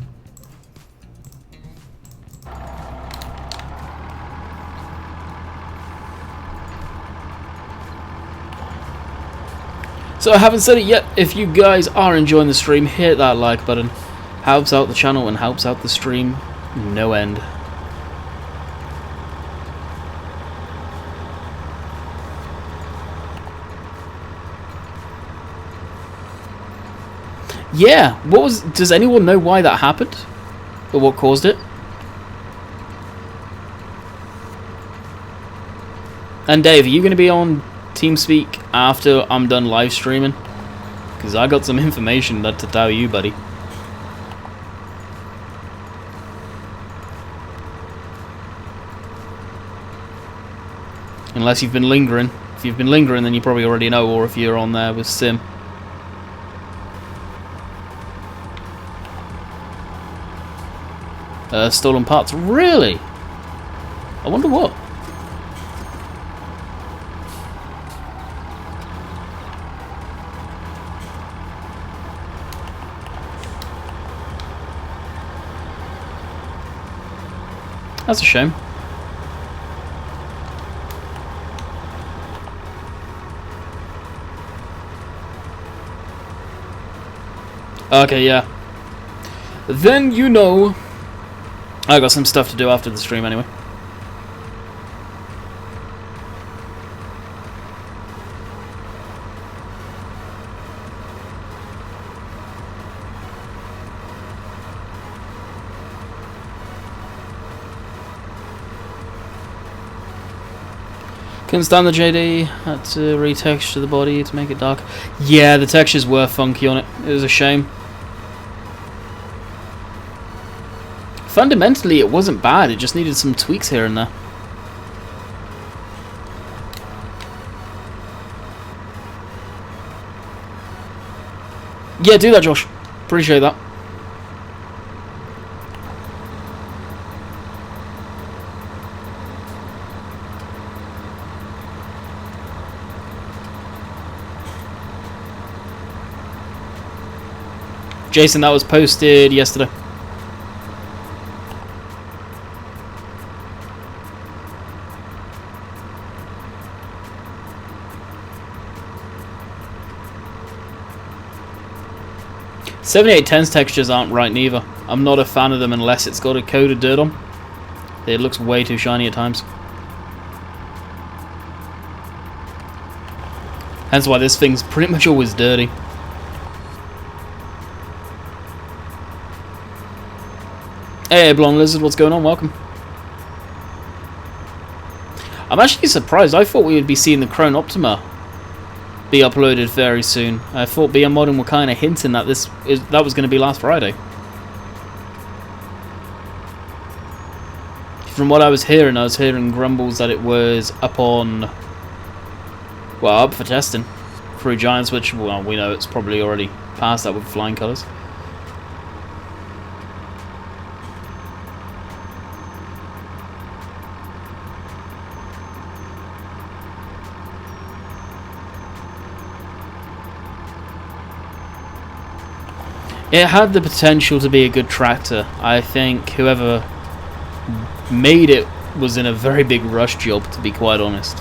So I haven't said it yet. If you guys are enjoying the stream, hit that like button. Helps out the channel and helps out the stream no end. Yeah, what was? Does anyone know why that happened? Or what caused it? And Dave, are you going to be on TeamSpeak after I'm done live streaming? Because I got some information to tell you, buddy. Unless you've been lingering. If you've been lingering, then you probably already know, or if you're on there with Sim. Stolen parts. Really? I wonder what. That's a shame. Okay, yeah. Then you know I got some stuff to do after the stream anyway. Couldn't stand the JD, had to retexture the body to make it dark. Yeah, the textures were funky on it. It was a shame. Fundamentally, it wasn't bad. It just needed some tweaks here and there. Yeah, do that, Josh. Appreciate that. Jason, that was posted yesterday. .7810's textures aren't right neither. I'm not a fan of them unless it's got a coat of dirt on. It looks way too shiny at times. Hence why this thing's pretty much always dirty. Hey Blonde Lizard, what's going on? Welcome. I'm actually surprised. I thought we would be seeing the Chrome Optima be uploaded very soon. I thought BM Modern were kind of hinting that that was going to be last Friday. From what I was hearing grumbles that it was up on, well, up for testing through Giants, which, well, we know it's probably already past that with flying colours. It had the potential to be a good tractor. I think whoever made it was in a very big rush job, to be quite honest.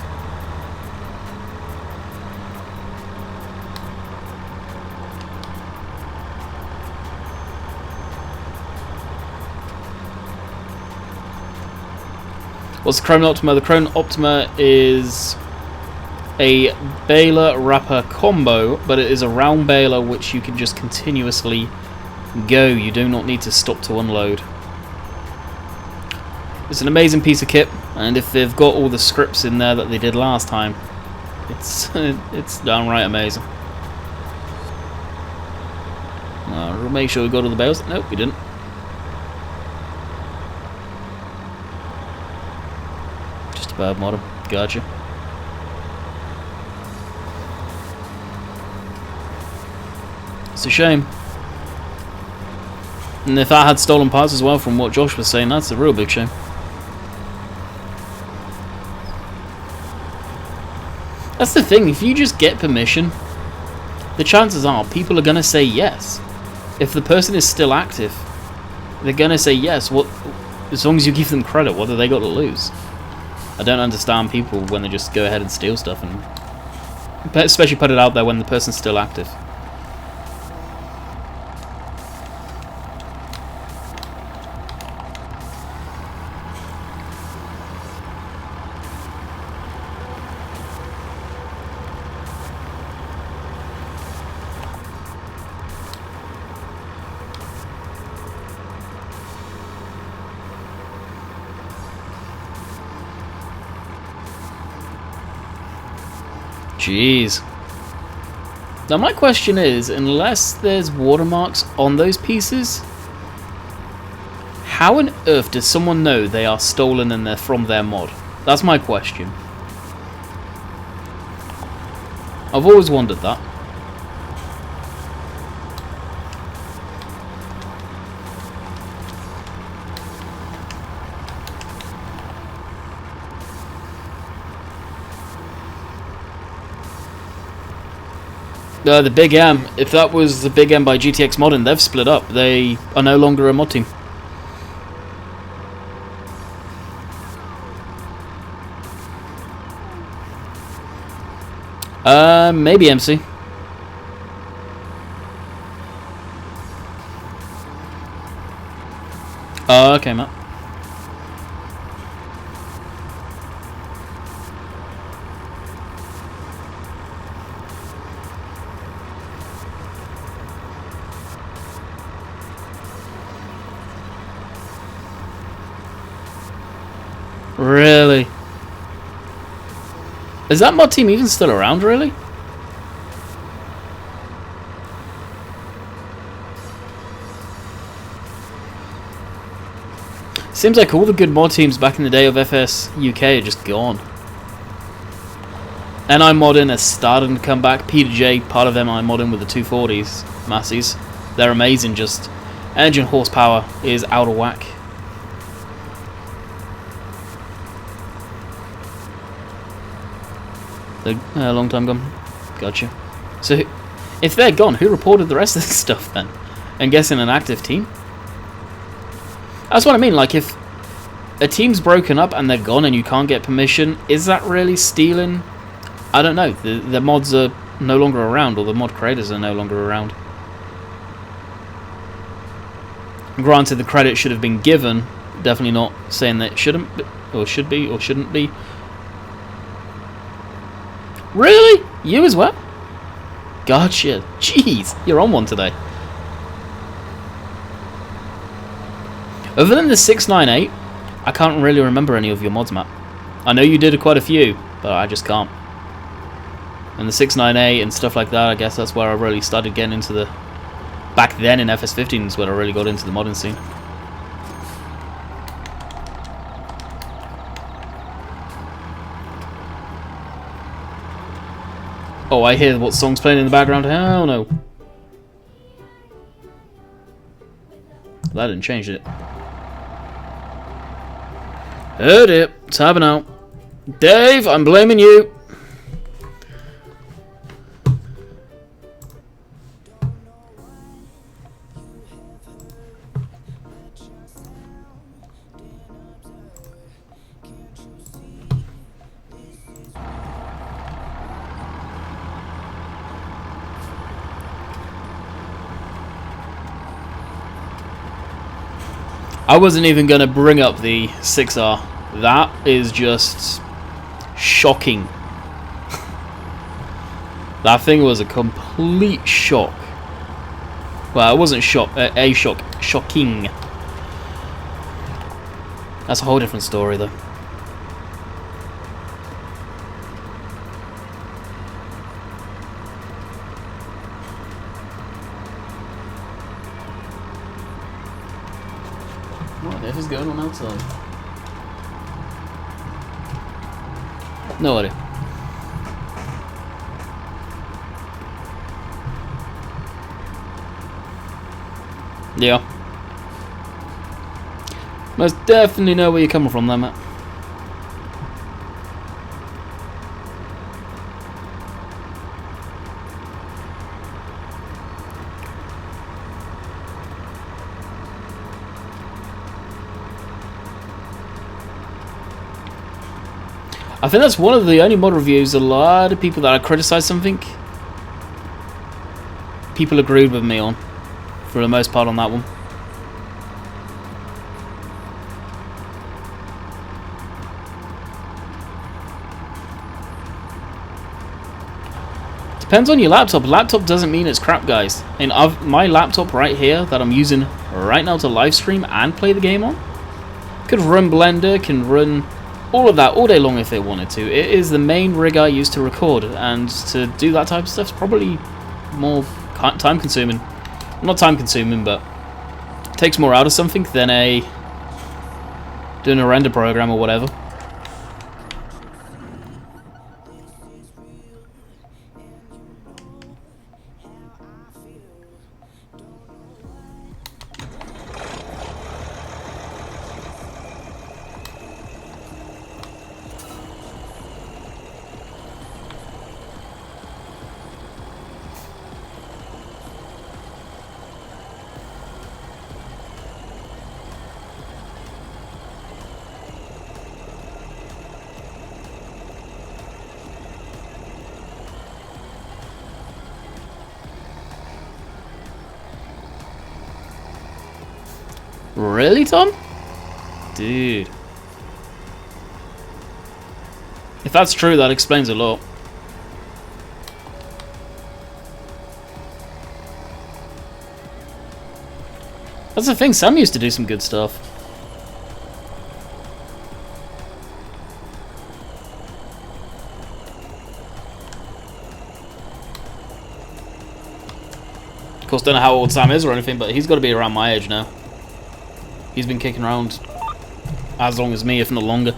What's the Chrome Optima? The Chrome Optima is a baler wrapper combo, but it is a round baler which you can just continuously go. You do not need to stop to unload. It's an amazing piece of kit, and if they've got all the scripts in there that they did last time, it's downright amazing. We'll make sure we go to the bales. Nope, we didn't. Just about modem. Gotcha. It's a shame. And if I had stolen parts as well, from what Josh was saying, that's a real big shame. That's the thing, if you just get permission, the chances are people are going to say yes. If the person is still active, they're going to say yes, as long as you give them credit, what have they got to lose? I don't understand people when they just go ahead and steal stuff, and especially put it out there when the person's still active. Jeez. Now my question is, unless there's watermarks on those pieces, how on earth does someone know they are stolen and they're from their mod? That's my question. I've always wondered that. The Big M, if that was the Big M by GTX Modern, they've split up. They are no longer a mod team. Maybe MC. Oh, okay, Matt. Really? Is that mod team even still around, really? Seems like all the good mod teams back in the day of FS UK are just gone. NI Modding has started to come back. Peter J, part of NI Modding with the 240s, Massies. They're amazing, just engine horsepower is out of whack. A long time gone. Gotcha. So, if they're gone, who reported the rest of this stuff then? I'm guessing an active team? That's what I mean, like if a team's broken up and they're gone and you can't get permission, is that really stealing? I don't know. The mods are no longer around, or the mod creators are no longer around. Granted, the credit should have been given. Definitely not saying that it shouldn't be, or should be, or shouldn't be. Really? You as well? Gotcha. Jeez, you're on one today. Other than the 698, I can't really remember any of your mods, Matt. I know you did quite a few, but I just can't. And the 698 and stuff like that, I guess that's where I really started getting into the... Back then in FS15 is when I really got into the modding scene. Oh, I hear what song's playing in the background. Hell no. That didn't change it. Heard it. Tabbing out. Dave, I'm blaming you. I wasn't even going to bring up the 6R. That is just shocking. That thing was a complete shock. Well, it wasn't shock, a shock. Shocking. That's a whole different story, though. What the heck is going on outside? No idea. Yeah. Most definitely know where you're coming from there, Matt. I think that's one of the only mod reviews a lot of people that I criticize something, people agreed with me on, for the most part on that one. Depends on your laptop. Laptop doesn't mean it's crap, guys. And my laptop right here that I'm using right now to live stream and play the game on could run Blender, can run all of that all day long if it wanted to. It is the main rig I use to record, and to do that type of stuff is probably more time consuming. Not time consuming, but takes more out of something than doing a render program or whatever. Really, Tom? Dude. If that's true, that explains a lot. That's the thing, Sam used to do some good stuff. Of course, don't know how old Sam is or anything, but he's got to be around my age now. He's been kicking around as long as me, if not longer.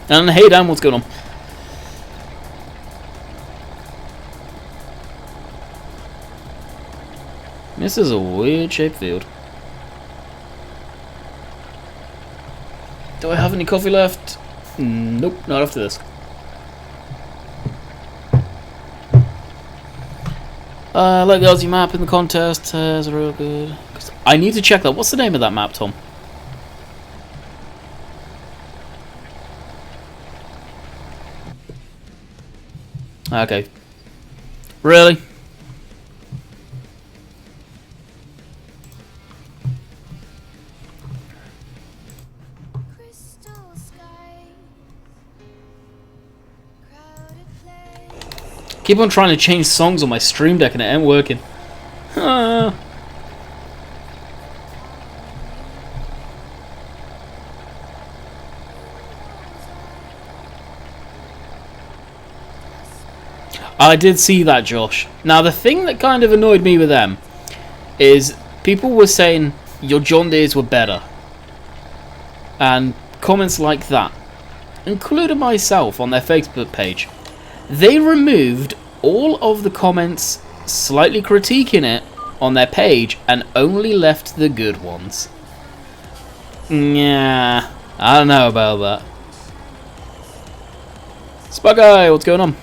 And hey, Dan, what's going on? This is a weird-shaped field. Do I have any coffee left? Nope, not after this. Like the Aussie map in the contest is real good. I need to check that. What's the name of that map, Tom? Okay. Really? Keep on trying to change songs on my stream deck and it ain't working. I did see that, Josh. Now, the thing that kind of annoyed me with them is people were saying your John Deeres were better. And comments like that, including myself on their Facebook page. They removed all of the comments slightly critiquing it on their page and only left the good ones. Yeah, I don't know about that. Spy Guy, what's going on?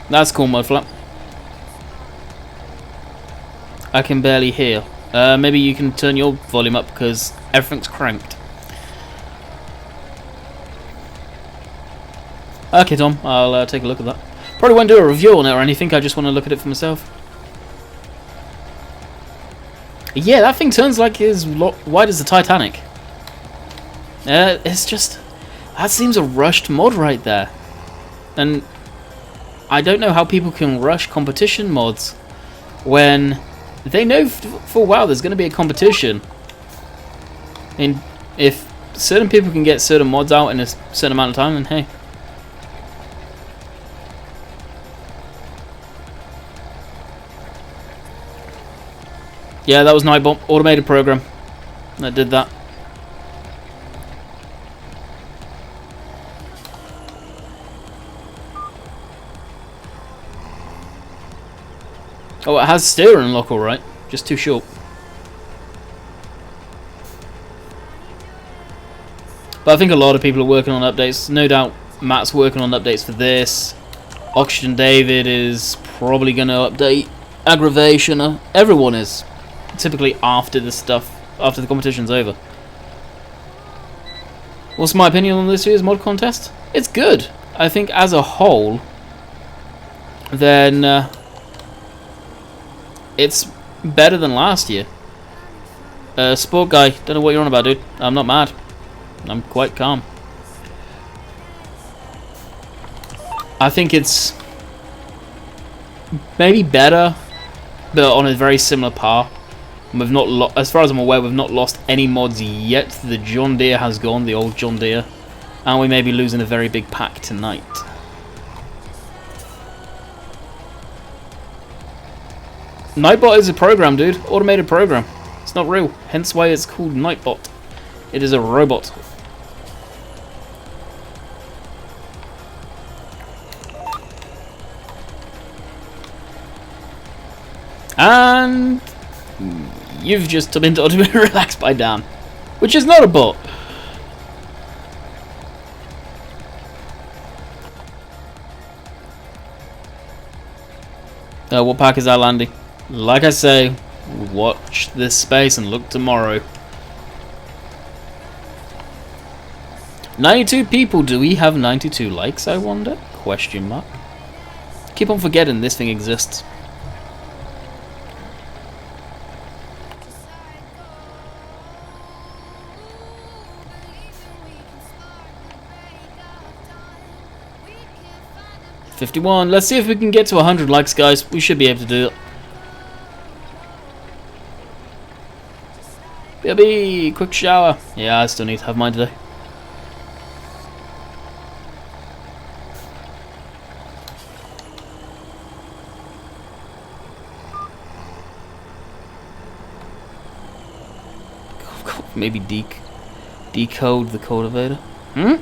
That's cool, Mudflap. I can barely hear. Maybe you can turn your volume up because everything's cranked. Okay, Tom, I'll take a look at that. Probably won't do a review on it or anything, I just want to look at it for myself. Yeah, that thing turns like as wide as the Titanic. It's just... That seems a rushed mod right there. And I don't know how people can rush competition mods when they know full well there's going to be a competition. And if certain people can get certain mods out in a certain amount of time, then hey. Yeah, that was Nightbot, automated program that did that. Oh, it has steering lock, alright. Just too short. But I think a lot of people are working on updates. No doubt Matt's working on updates for this. Oxygen David is probably going to update. Aggravation, everyone is. Typically after the competition's over. What's my opinion on this year's mod contest? It's good. I think as a whole, then it's better than last year. Sport guy, don't know what you're on about, dude. I'm not mad. I'm quite calm. I think it's maybe better, but on a very similar par. We've not, as far as I'm aware, we've not lost any mods yet. The John Deere has gone, the old John Deere, and we may be losing a very big pack tonight. Nightbot is a program, dude. Automated program. It's not real. Hence why it's called Nightbot. It is a robot. And you've just been told to be relaxed by Dan, which is not a bot. What pack is that, Landy? Like I say, watch this space and look tomorrow. 92 people. Do we have 92 likes, I wonder? Question mark. Keep on forgetting this thing exists. $51. Let's see if we can get to 100 likes, guys. We should be able to do it. Baby, quick shower. Yeah, I still need to have mine today. Maybe decode the cultivator. Hmm?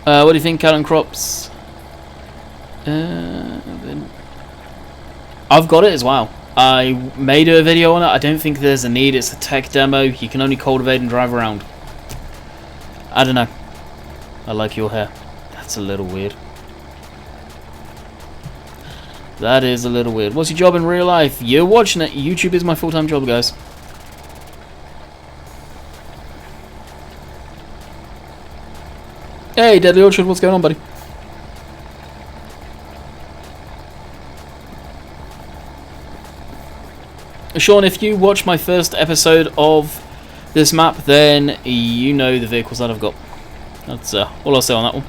What do you think, Callan Crops? I've got it as well. I made a video on it. I don't think there's a need. It's a tech demo. You can only cultivate and drive around. I don't know. I like your hair. That's a little weird. That is a little weird. What's your job in real life? You're watching it. YouTube is my full-time job, guys. Hey, Deadly Orchard, what's going on, buddy? Sean, if you watch my first episode of this map, then you know the vehicles that I've got. That's all I'll say on that one.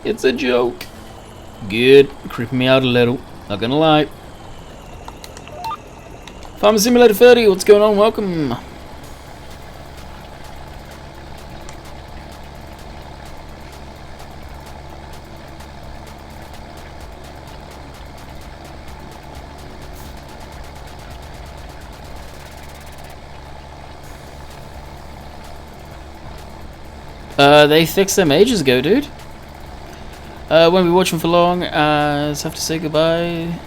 It's a joke. Good. Creeping me out a little. Not gonna lie. Farmer Simulator 30, what's going on? Welcome. They fixed them ages ago, dude. Won't be watching for long, as have to say goodbye.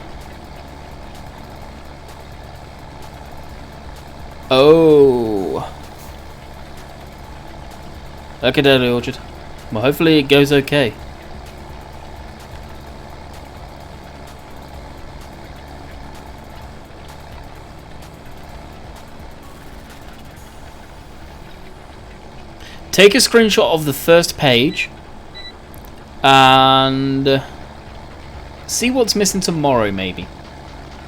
Oh. Okay, Deadly Orchard. Well, hopefully it goes okay. take a screenshot of the first page and see what's missing tomorrow. Maybe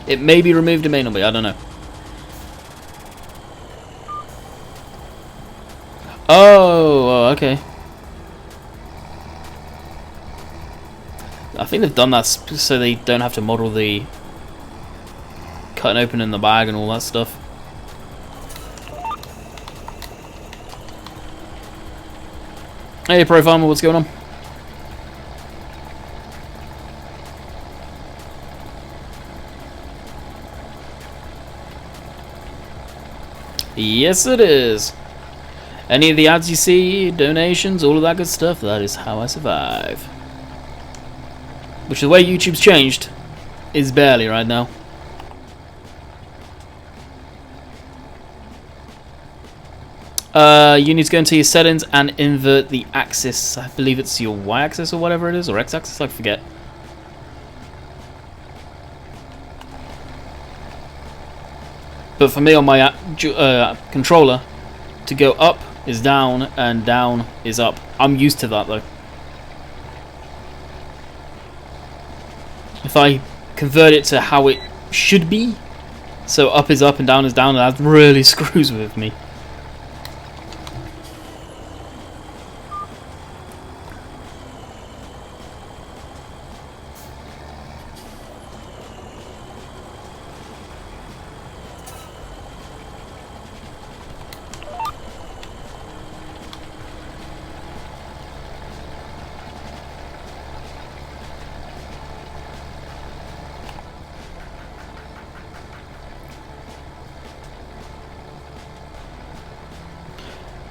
it may be removed, it may not be, I don't know. Oh, okay. I think they've done that so they don't have to model the cutting open in the bag and all that stuff. Hey, Pro Farmer, what's going on? Yes, it is. Any of the ads you see, donations, all of that good stuff, that is how I survive. Which is the way YouTube's changed. Is barely right now. You need to go into your settings and invert the axis. I believe it's your Y-axis or whatever it is, or X-axis, I forget. But for me on my controller, to go up is down and down is up. I'm used to that though. If I convert it to how it should be, so up is up and down is down, that really screws with me.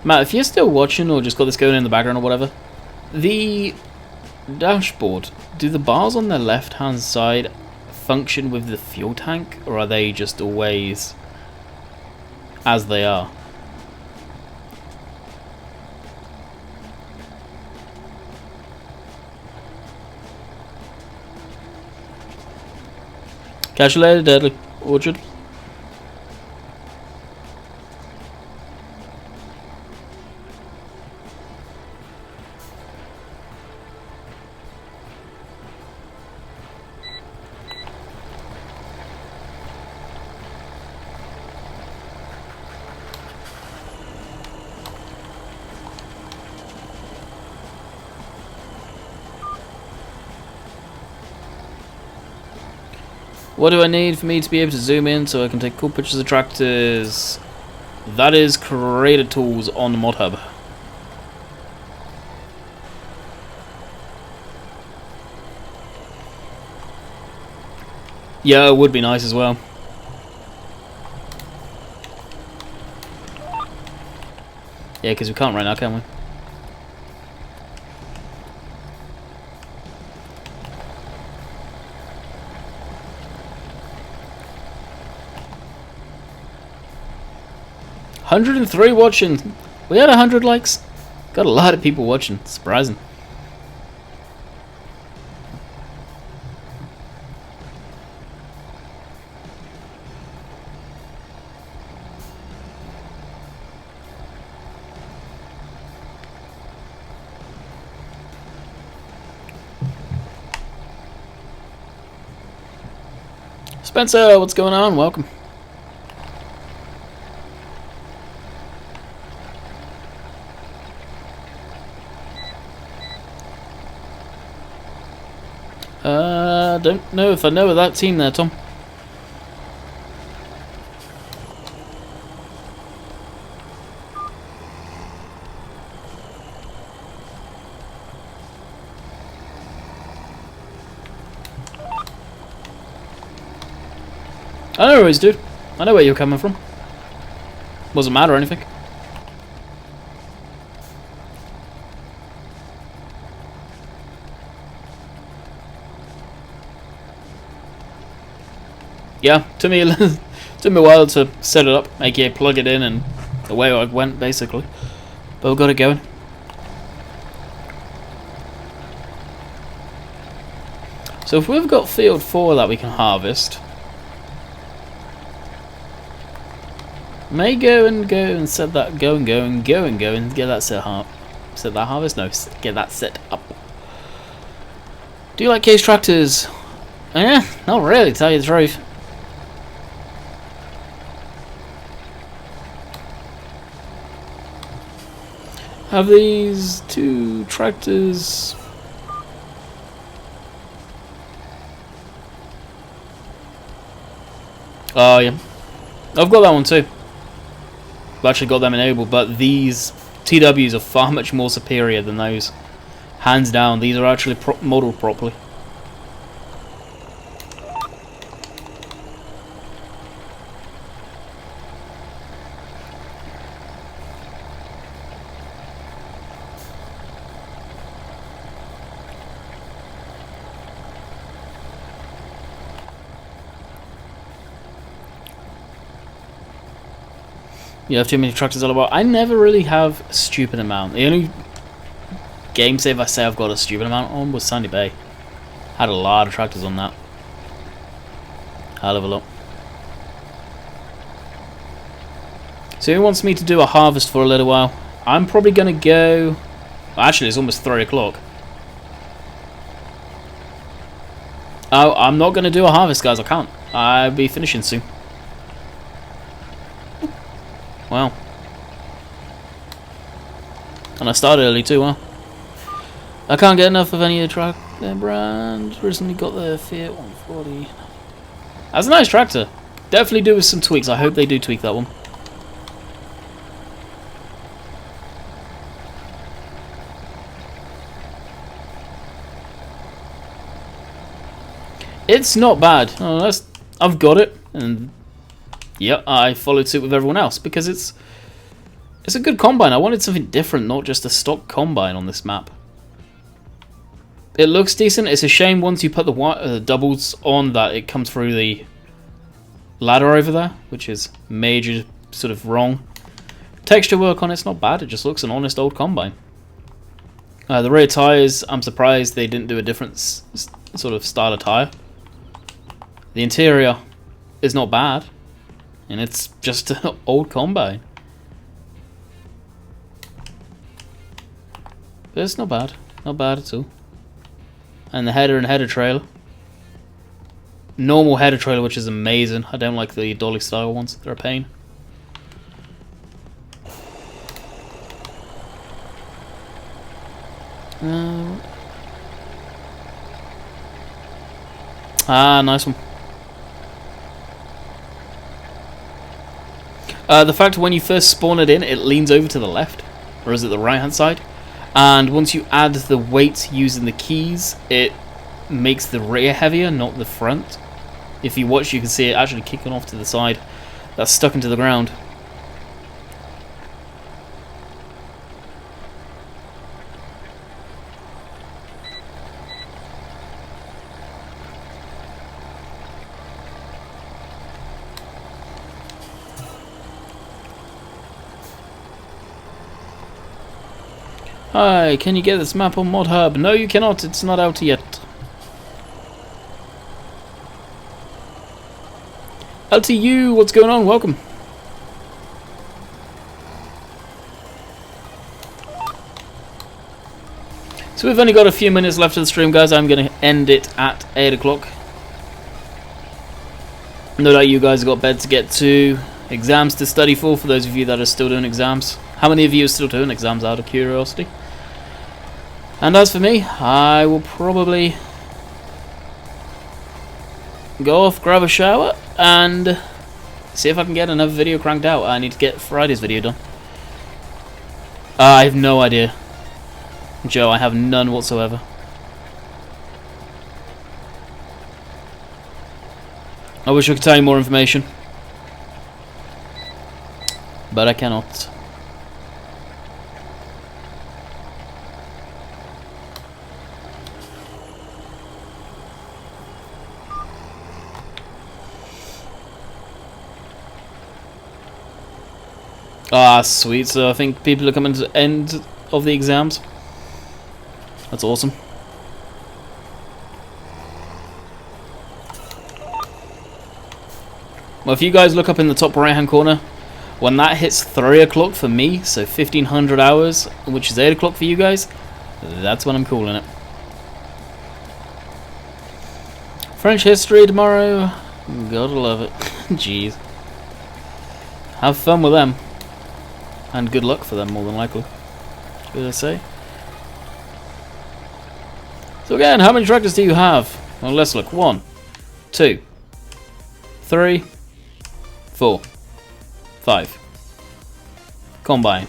Matt, if you're still watching or just got this going in the background or whatever, the dashboard, do the bars on the left hand side function with the fuel tank, or are they just always as they are? Catch you later, Deadly Orchard. What do I need for me to be able to zoom in so I can take cool pictures of tractors? That is creator tools on Mod Hub. Yeah, it would be nice as well. Yeah, because we can't right now, can we? $103 watching. We had 100 likes. Got a lot of people watching. Surprising. Spencer, what's going on? Welcome. Don't know if I know of that team there, Tom. I know who he is, dude. I know where you're coming from. Wasn't mad or anything. Yeah, took me a while to set it up, aka plug it in, and away I went basically. But we've got it going. So if we've got field 4 that we can harvest, May go and set that go and get that set up. Set that harvest? No, get that set up. Do you like case tractors? Eh, not really, to tell you the truth. Have these 2 tractors. Oh yeah, I've got that one too. I've actually got them enabled, but these TWs are far much more superior than those. Hands down, these are actually modeled properly. You have too many tractors all about. I never really have a stupid amount. The only game save I say I've got a stupid amount on was Sandy Bay. Had a lot of tractors on that. Hell of a lot. So who wants me to do a harvest for a little while? I'm probably going to go... Actually, it's almost 3 o'clock. Oh, I'm not going to do a harvest, guys. I can't. I'll be finishing soon. Wow. And I started early too, huh? I can't get enough of any of the tractor brands. Recently got the Fiat 140. That's a nice tractor. Definitely do with some tweaks. I hope they do tweak that one. It's not bad. Oh, I've got it, and yeah, I followed suit with everyone else because it's a good combine. I wanted something different, not just a stock combine on this map. It looks decent. It's a shame once you put the doubles on that it comes through the ladder over there, which is major sort of wrong. Texture work on it's not bad. It just looks an honest old combine. The rear tires, I'm surprised they didn't do a different sort of style of tire. The interior is not bad, and it's just an old combine. But it's not bad. Not bad at all. And the header and header trailer. Normal header trailer, which is amazing. I don't like the dolly style ones. They're a pain. Nice one. The fact when you first spawn it in, it leans over to the left, or is it the right hand side? And once you add the weight using the keys, it makes the rear heavier, not the front. If you watch, you can see it actually kicking off to the side. That's stuck into the ground. Hi, can you get this map on Mod Hub? No, you cannot. It's not out yet. LTU, what's going on? Welcome. So we've only got a few minutes left of the stream, guys. I'm going to end it at 8 o'clock. No doubt you guys have got bed to get to, exams to study for those of you that are still doing exams. How many of you are still doing exams out of curiosity? And as for me, I will probably go off, grab a shower, and see if I can get another video cranked out. I need to get Friday's video done. I have no idea. Joe, I have none whatsoever. I wish I could tell you more information, but I cannot. Ah, sweet. So I think people are coming to the end of the exams. That's awesome. Well, if you guys look up in the top right hand corner, When that hits 3 o'clock for me, so 1500 hours, which is 8 o'clock for you guys, that's when I'm calling it. French history tomorrow. Gotta love it. Jeez. Have fun with them. And good luck for them, more than likely. Should I say? So again, how many tractors do you have? Well, let's look. 1, 2, 3, 4, 5. Combine.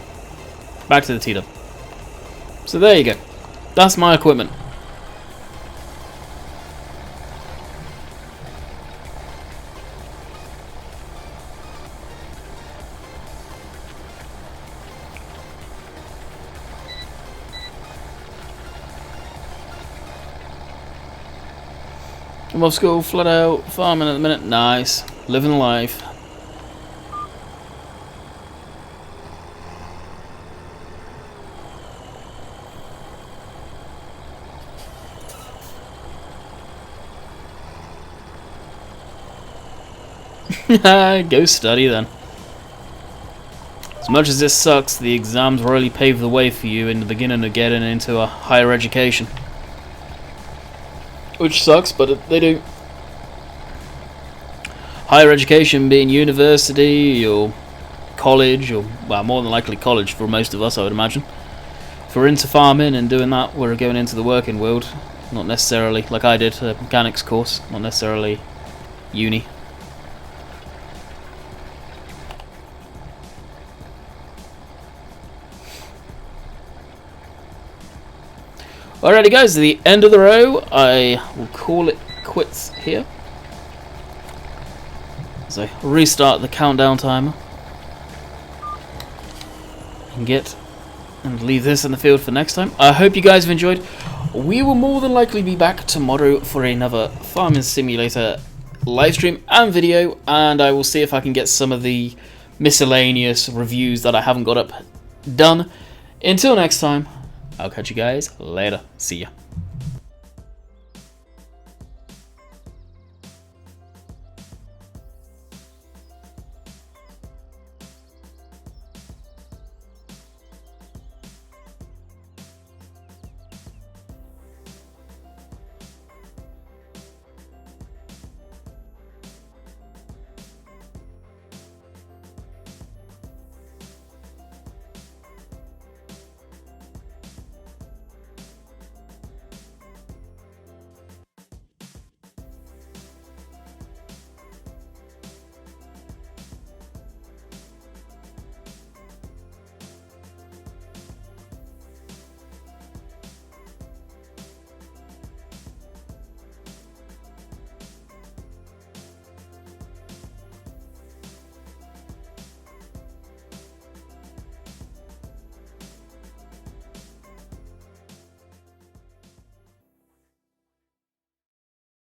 Back to the T-dub. So there you go. That's my equipment. I'm off school, flat out, farming at the minute. Nice. Living life. Go study then. As much as this sucks, the exams really pave the way for you in the beginning of getting into a higher education. Which sucks, but they do. Higher education being university or college, or well, more than likely college for most of us, I would imagine. If we're into farming and doing that, we're going into the working world. Not necessarily, like I did, a mechanics course, not necessarily uni. Alrighty guys, at the end of the row, I will call it quits here. As I restart the countdown timer. And leave this in the field for next time. I hope you guys have enjoyed. We will more than likely be back tomorrow for another Farming Simulator livestream and video. And I will see if I can get some of the miscellaneous reviews that I haven't got up done. Until next time. I'll catch you guys later. See ya.